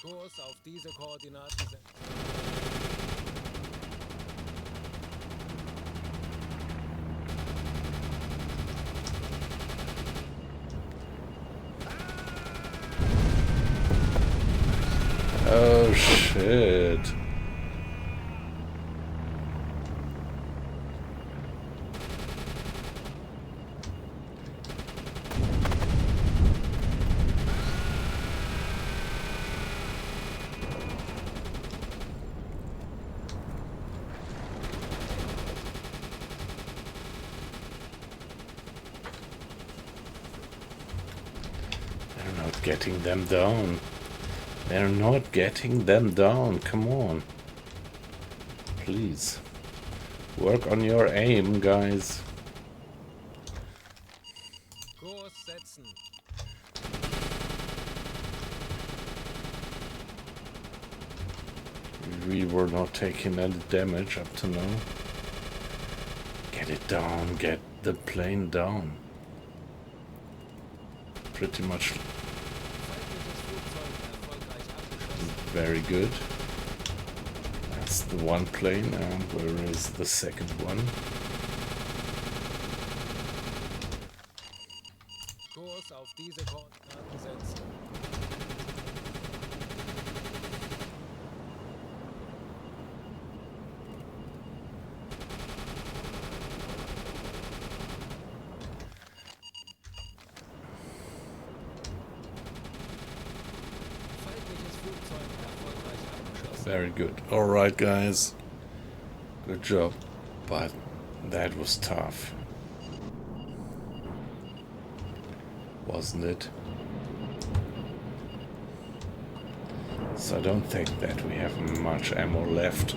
Kurs auf diese Koordinaten setzen. Oh shit. They're not getting them down. They're not getting them down. Come on. Please. Work on your aim, guys. Kurs setzen. We were not taking any damage up to now. Get it down. Get the plane down. Pretty much Feindliches Flugzeug erfolgreich abgeschossen. very good. That's the one plane. Where is the second one? Kurs auf diese Koordinaten setzen. Feindliches Flugzeug erfolgreich abgeschossen. Very good. Alright, guys. Good job. But that was tough. Wasn't it? So I don't think that we have much ammo left.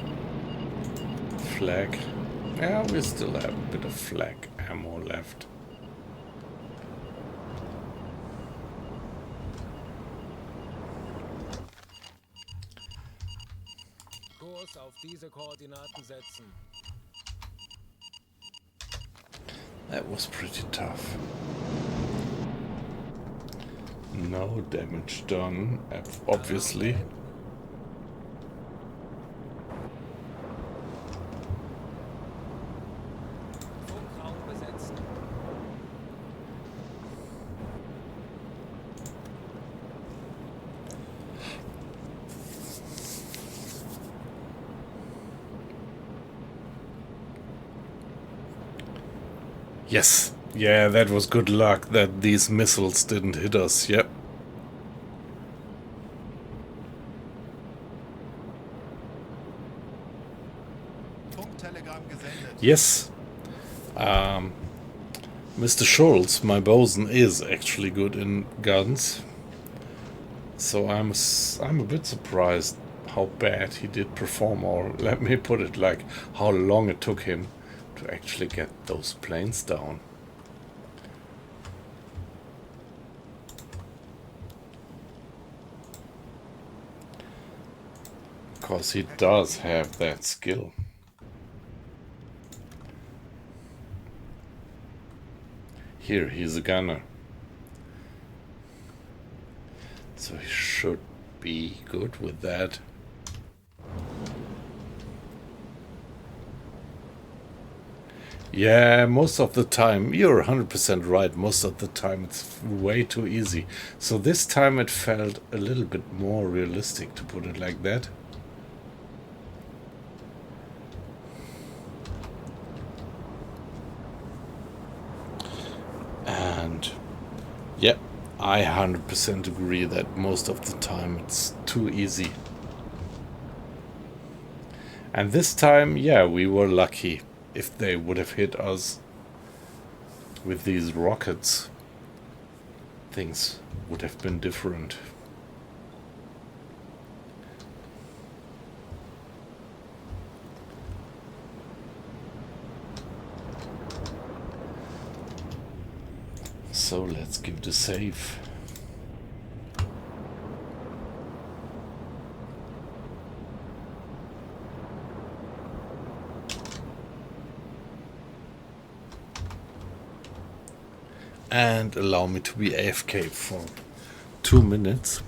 Flag. Yeah, we still have a bit of flag ammo left. Kurs auf diese Koordinaten setzen. That was pretty tough. No damage done, obviously. Funkraum besetzen. Yes. Yeah, that was good luck that these missiles didn't hit us. Yep. Funktelegramm gesendet. Yes. Mr. Schultz, my bosun, is actually good in guns. So I'm a bit surprised how bad he did perform, or let me put it like how long it took him to actually get those planes down. Because he does have that skill. Here, he's a gunner. So he should be good with that. Yeah, most of the time, you're 100% right, most of the time it's way too easy. So this time it felt a little bit more realistic, to put it like that. And yeah, I 100% agree that most of the time it's too easy. And this time, yeah, we were lucky. If they would have hit us with these rockets, things would have been different. So let's give it a save. And allow me to be AFK for 2 minutes.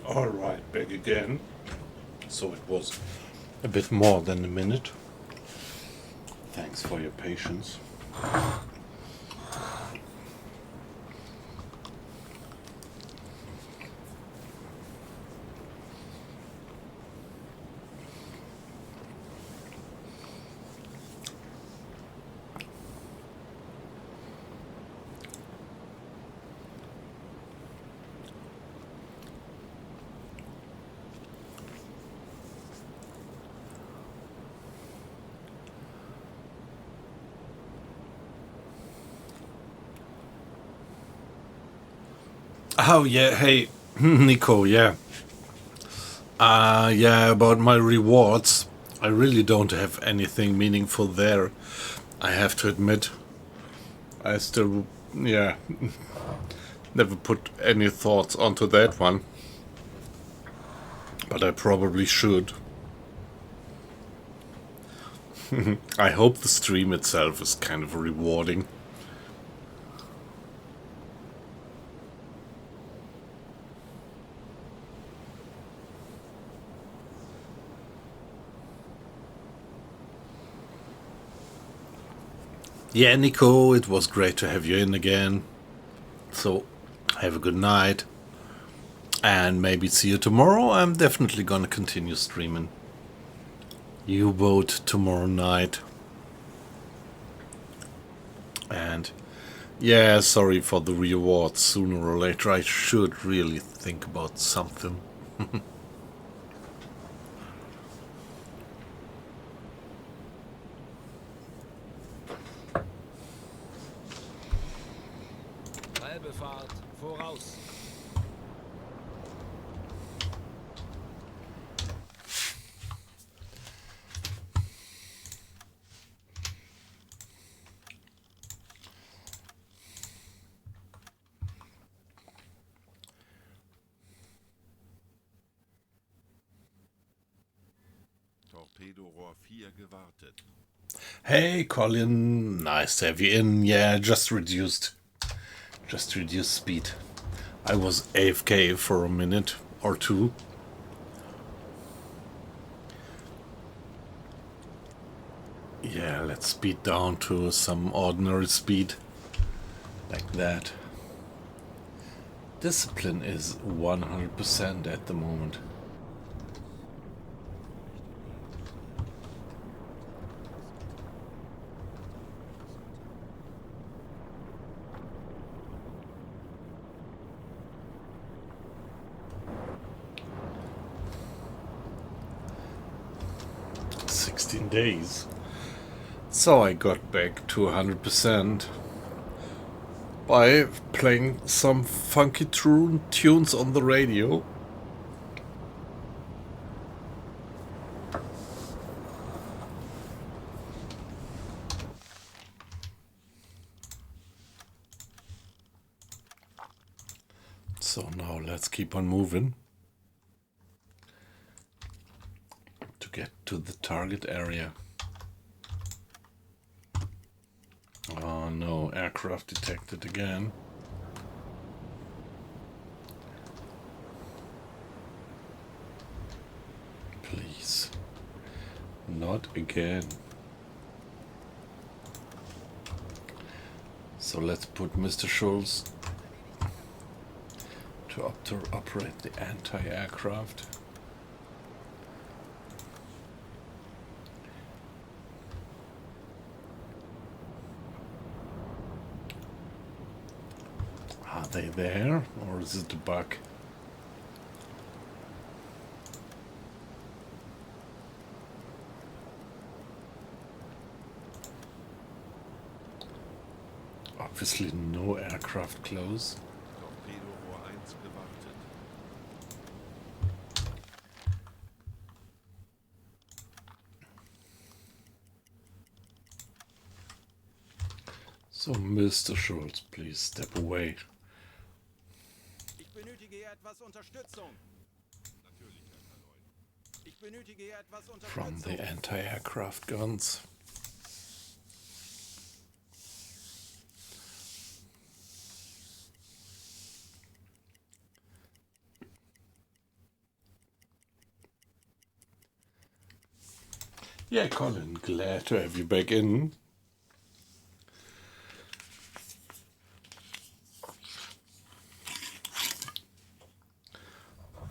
Alright, back again. So it was a bit more than a minute. Thanks for your patience. Oh yeah, hey Nico, yeah. Yeah, about my rewards. I really don't have anything meaningful there. I have to admit. I still, yeah, never put any thoughts onto that one. But I probably should. I hope the stream itself is kind of rewarding. Yeah, Nico, it was great to have you in again. So, have a good night. And maybe see you tomorrow. I'm definitely gonna continue streaming UBOAT tomorrow night. And yeah, sorry for the rewards. Sooner or later I should really think about something. Halbe Fahrt, voraus. Torpedorohr 4 gewartet. Hey Colin, nice to have you in. Yeah, just reduced speed. I was AFK for a minute or two. Yeah, let's speed down to some ordinary speed. Like that. Discipline is 100% at the moment. Days. So I got back to 100% by playing some funky tunes on the radio. So now let's keep on moving to get to the target area. Oh no, aircraft detected again. Please. Not again. So let's put Mr. Schulz to operate the anti-aircraft. Are they there, or is it a bug? Obviously no aircraft close. Torpedorohr 1 gewartet. So, Mr. Schulz, please step away. Ich benötige etwas Unterstützung. Natürlich, Herr Kaloin. Ich benötige etwas From Unterstützung. the anti-aircraft guns. Yeah, Colin, glad to have you back in.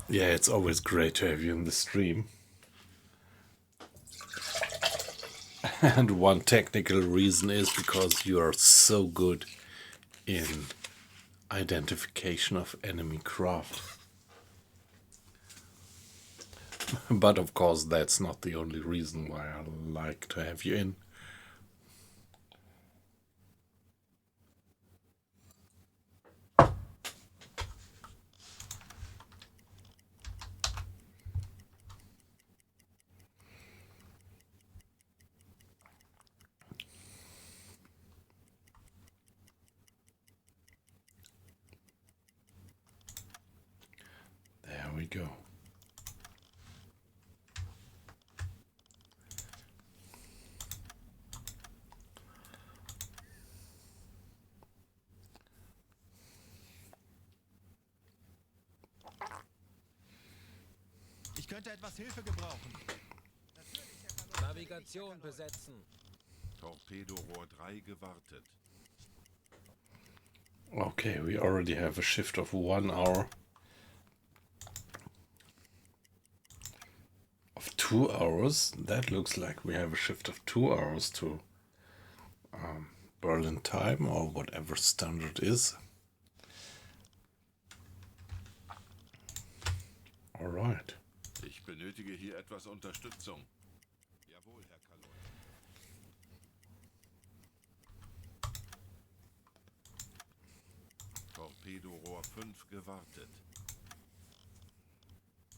Yeah, it's always great to have you in the stream. And one technical reason is because you are so good in identification of enemy craft. But of course, that's not the only reason why I like to have you in. There we go. Ich könnte etwas Hilfe gebrauchen. Navigation besetzen. Torpedorohr 3 gewartet. Okay, we already have a shift of 1 hour. Of 2 hours? That looks like we have a shift of 2 hours to Berlin time or whatever standard is. Alright. Ich benötige hier etwas Unterstützung. Jawohl, Herr Kaloi. Torpedorohr 5 gewartet.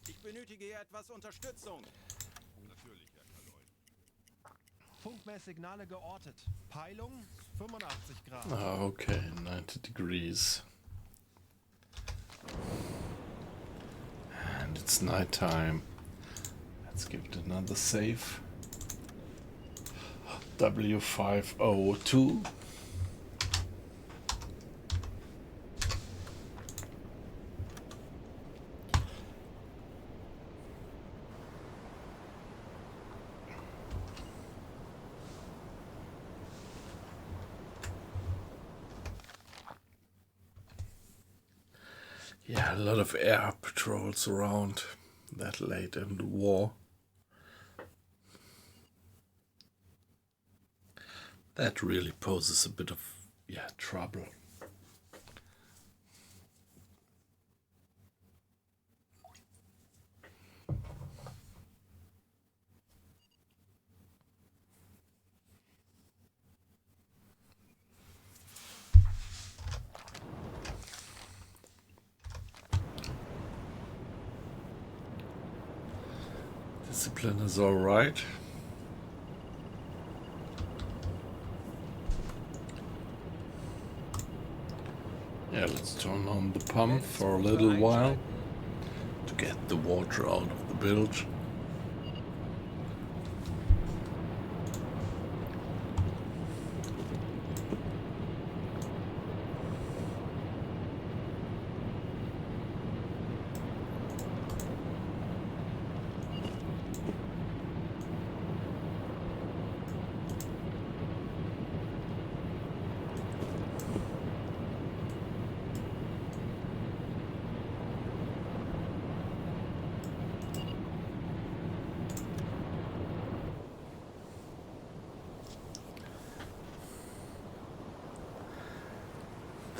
Ich benötige hier etwas Unterstützung. Natürlich, Herr Kaloi. Funkmesssignale geortet. Peilung 85 Grad. Okay, 90 degrees. And it's night time. Let's give it another save. W502. Yeah, a lot of air patrols around that late in the war. That really poses a bit of, trouble. Discipline is all right. Yeah, let's turn on the pump for a little while to get the water out of the bilge.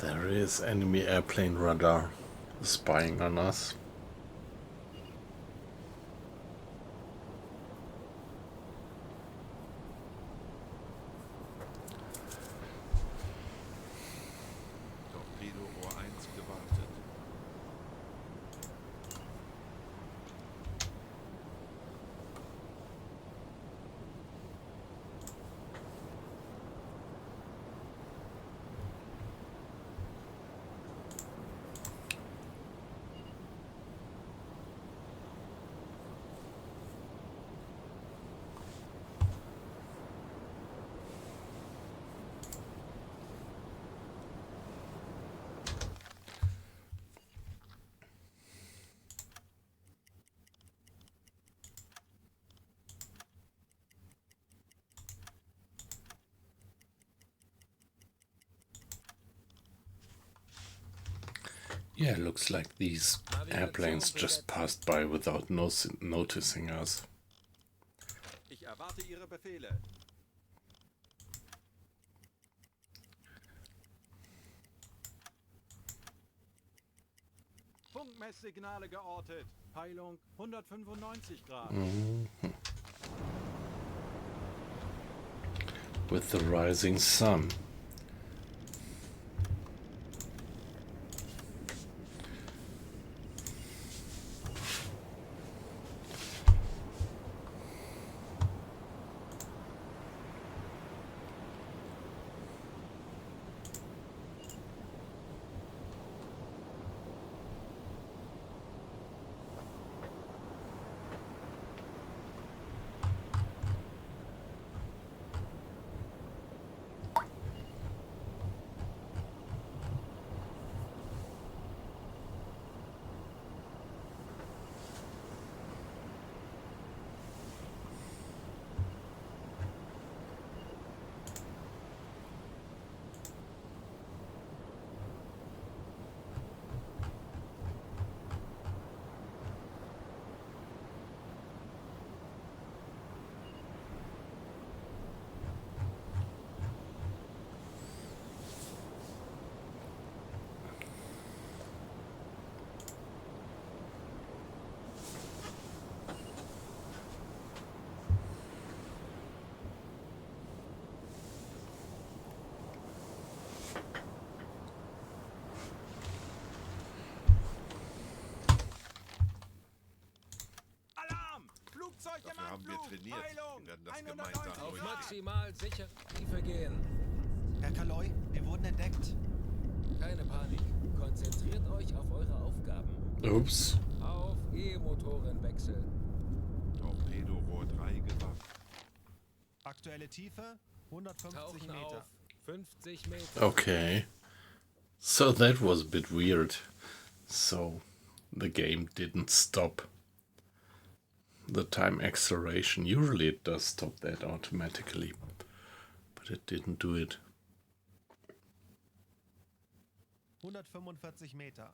There is enemy airplane radar spying on us. Torpedorohr 1 gewartet. Yeah, looks like these airplanes just passed by without noticing us. Ich erwarte Ihre Befehle. Funkmesssignale geortet. Peilung 195 Grad. With the rising sun. Alarm! Flugzeug im Dafür haben wir Anflug. trainiert. Peilung Wir werden das 190 gemeinsam Auf durchziehen. maximal sichere Tiefe gehen. Herr Kaloi, wir wurden entdeckt. Keine Panik. Konzentriert euch auf eure Aufgaben. Oops. Auf E-Motoren wechseln. Torpedorohr 3 gewappnet. Aktuelle Tiefe 150 Tauchen Meter. auf 50 Meter. Okay. So that was a bit weird. So the game didn't stop the time acceleration. Usually it does stop that automatically, but it didn't do it. 145 Meter.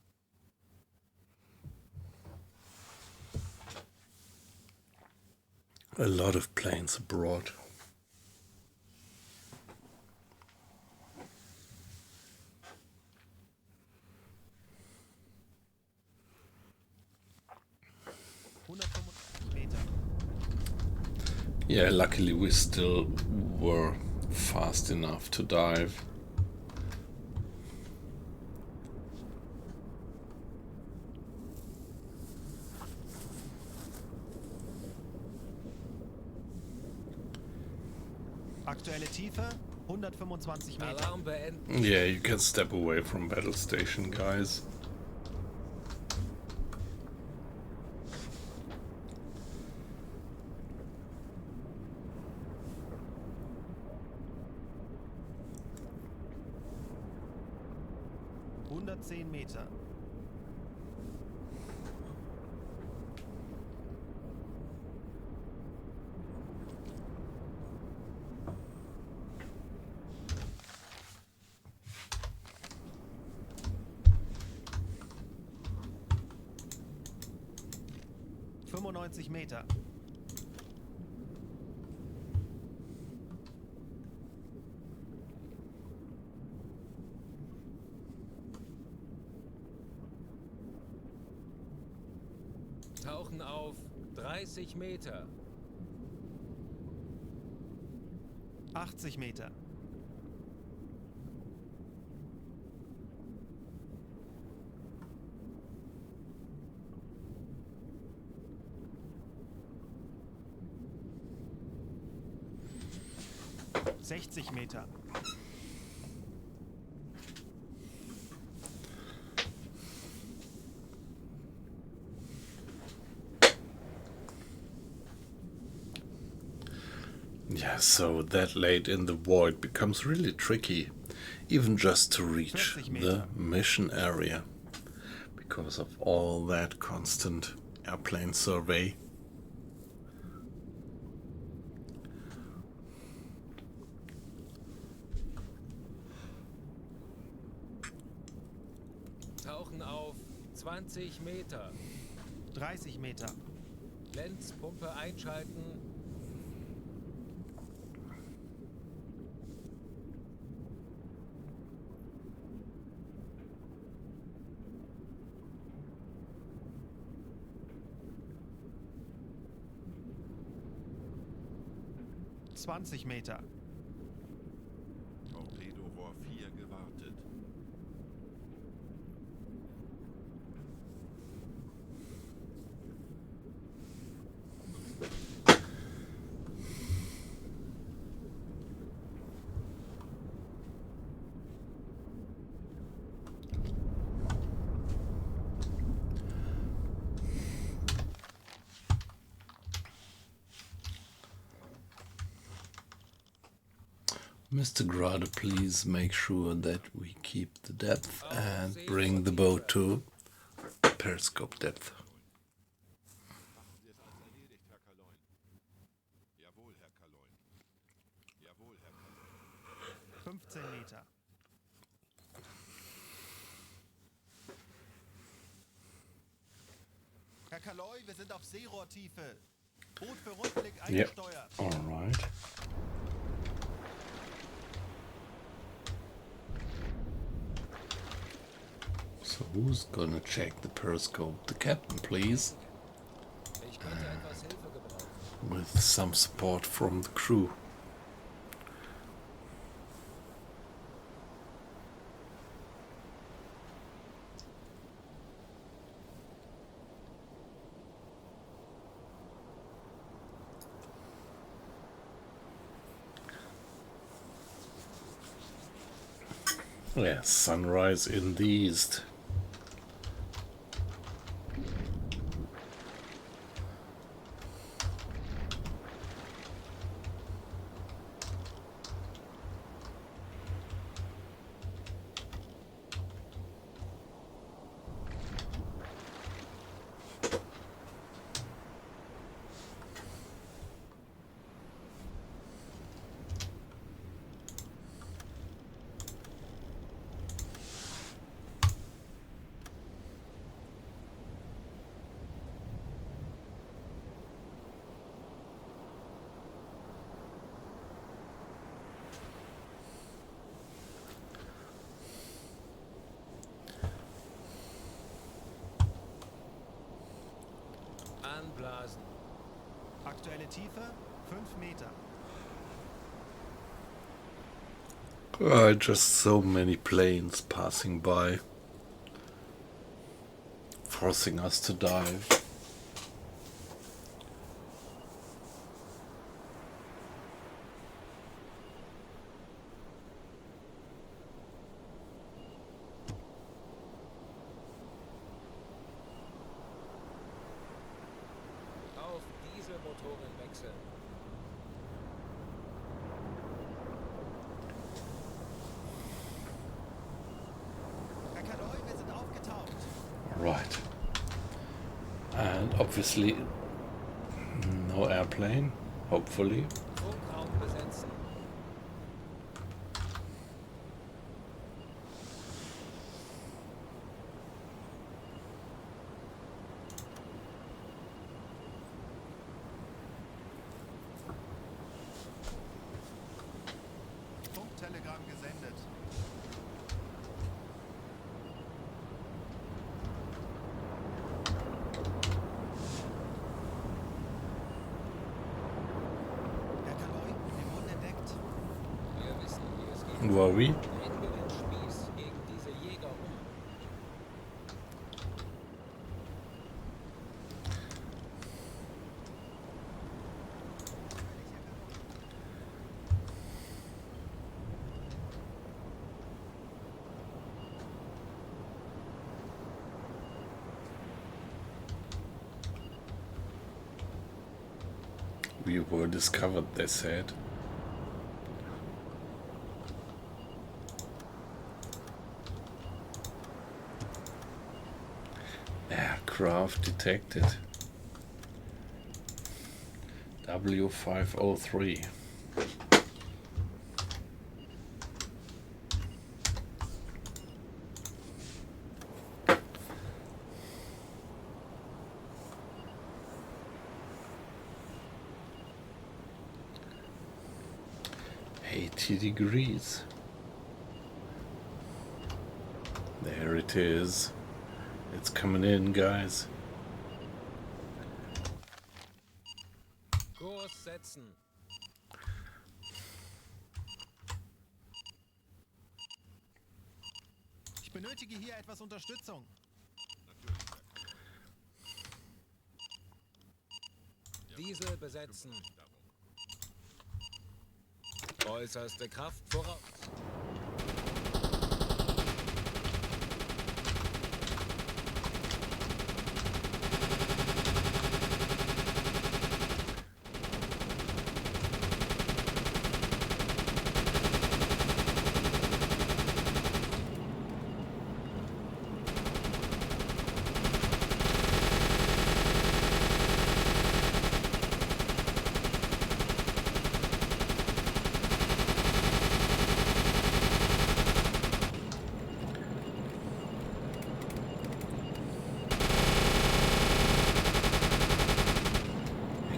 A lot of planes abroad. Meter. Yeah, luckily we still were fast enough to dive. Aktuelle Tiefe 125 Meter. Alarm beenden. Yeah, you can step away from battle station, guys. Meter. Meter. Tauchen auf 30 Meter. 80 Meter. Meter. Yeah, so that late in the void becomes really tricky, even just to reach the mission area, because of all that constant airplane survey. tauchen auf 20 Meter. 30 Meter. Lenzpumpe einschalten. Zwanzig Meter. Torpedorohr 4 gewartet. Mr. Grade, please make sure that we keep the depth and bring the boat to periscope depth. Machen Sie es als erledigt, Herr Kaloin. Jawohl, Herr Kaloin. Jawohl, Herr Kaloin. 15 Meter. Herr Kaloi, wir sind auf Seerohrtiefe. Boot für Rundblick Yep. eingesteuert. All right. So who's gonna check the periscope? The captain, please. Ich könnte etwas Hilfe gebrauchen. With some support from the crew. Yeah, sunrise in the east. Anblasen. Aktuelle Tiefe 5 Meter. Just so many planes passing by, forcing us to dive. Auf Dieselmotoren wechseln. Herr Kaloi, wir sind aufgetaucht. Right. And obviously no airplane, hopefully. Funkraum besetzen. Funktelegramm gesendet. Herr Kaloi, wir wurden entdeckt. Wir wissen, wie es geht. Worry. Drehen wir den Spieß gegen diese Jäger um. We were discovered, they said. Aircraft detected. W503. 90 degrees. There it is. It's coming in, guys. Kurs setzen. Ich benötige hier etwas Unterstützung. Diese besetzen. Äußerste Kraft voraus.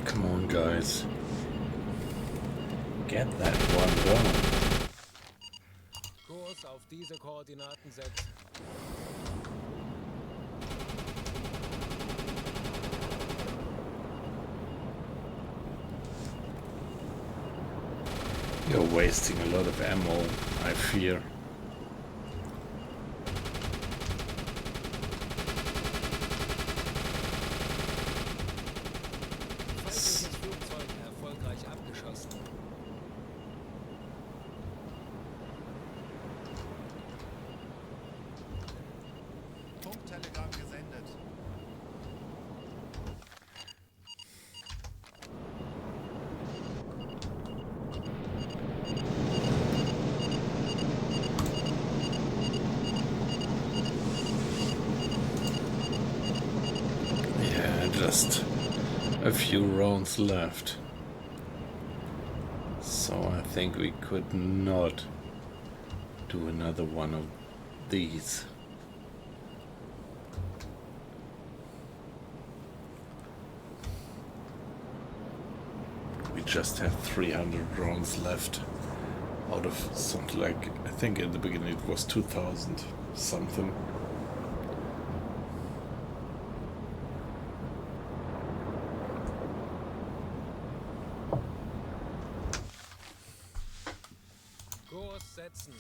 Come on, guys. Get that one done. Kurs auf diese Koordinaten setzen. You're wasting a lot of ammo, I fear. Feindliches Flugzeug erfolgreich abgeschossen. Funktelegramm gesendet. Yeah, just a few rounds left. So I think we could not do another one of these. We just have 300 rounds left out of something like, I think at the beginning it was 2000 something. Kurs setzen.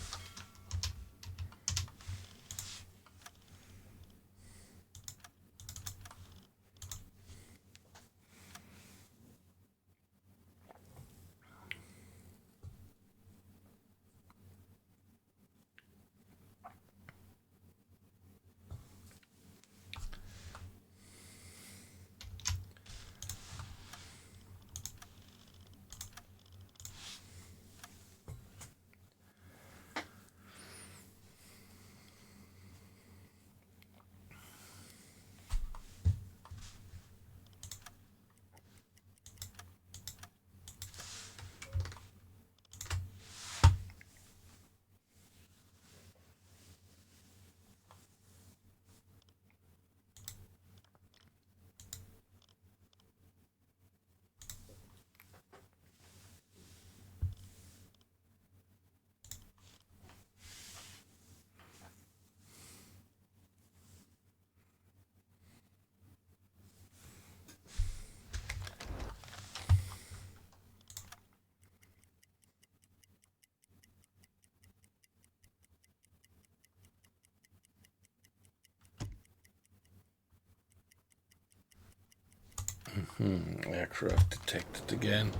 Aircraft detected again.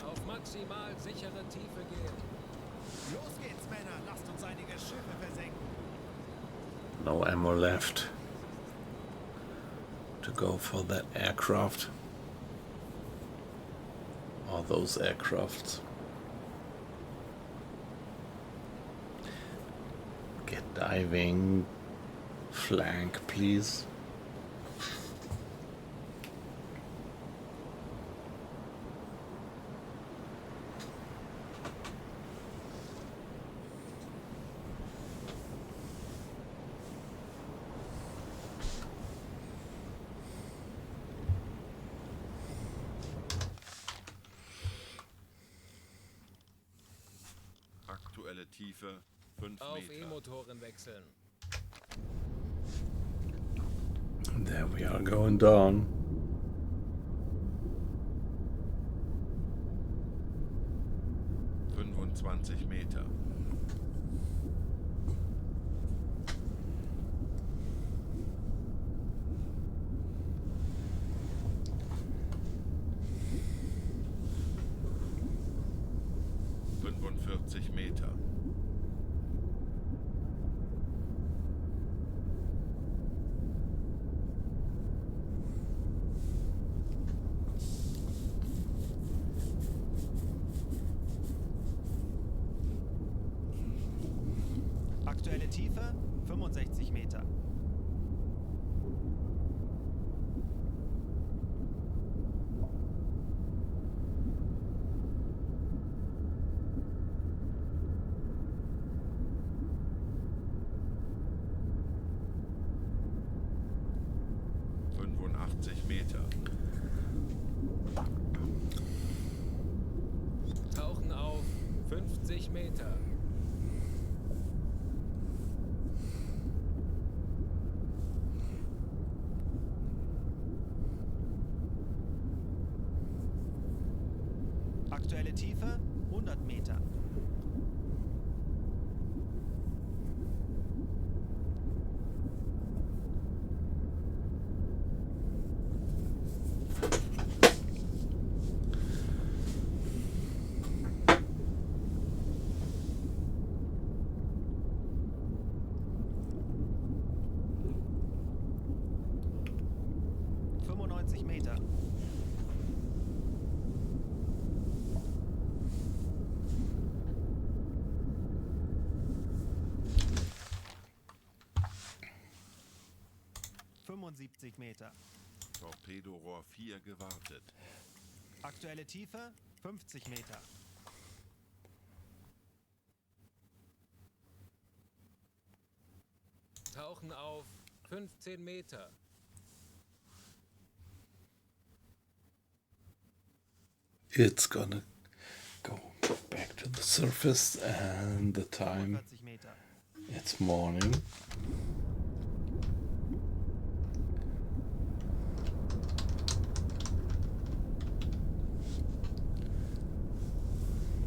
Auf maximal sichere Tiefe gehen. Los geht's, Männer. Lasst uns einige Schiffe versenken. No ammo left to go for that aircraft. Or those aircrafts. Get diving. Flank, please. Aktuelle Tiefe 5 Auf Meter. E-Motoren wechseln. There we are going down. Meter. 45 Meter. 65 Meter. Meter. Tauchen auf 50 Meter. Aktuelle Tiefe 100 Meter. Meter. Meter. Torpedorohr 4 gewartet. Aktuelle Tiefe 50 Meter. Tauchen auf 15 Meter. It's gonna go back to the surface, and the time, 45 Meter. it's morning.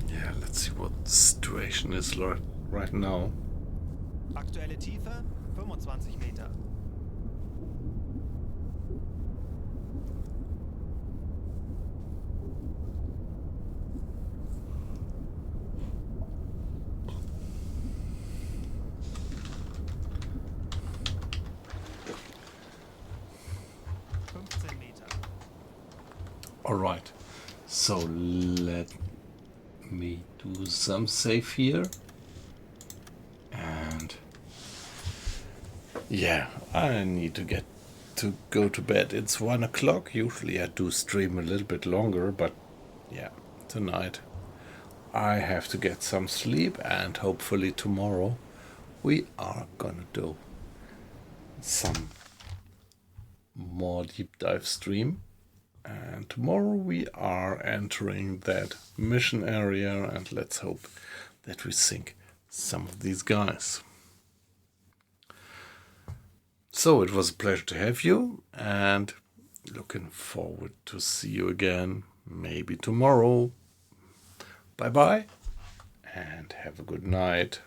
Yeah, let's see what the situation is right now. Aktuelle Tiefe 25 Meter. All right, so let me do some save here, and yeah, I need to go to bed. It's 1 o'clock. Usually I do stream a little bit longer, but yeah, tonight I have to get some sleep, and hopefully tomorrow we are gonna do some more deep dive stream. And tomorrow we are entering that mission area, and let's hope that we sink some of these guys. So it was a pleasure to have you, and looking forward to see you again, maybe tomorrow. Bye bye, and have a good night.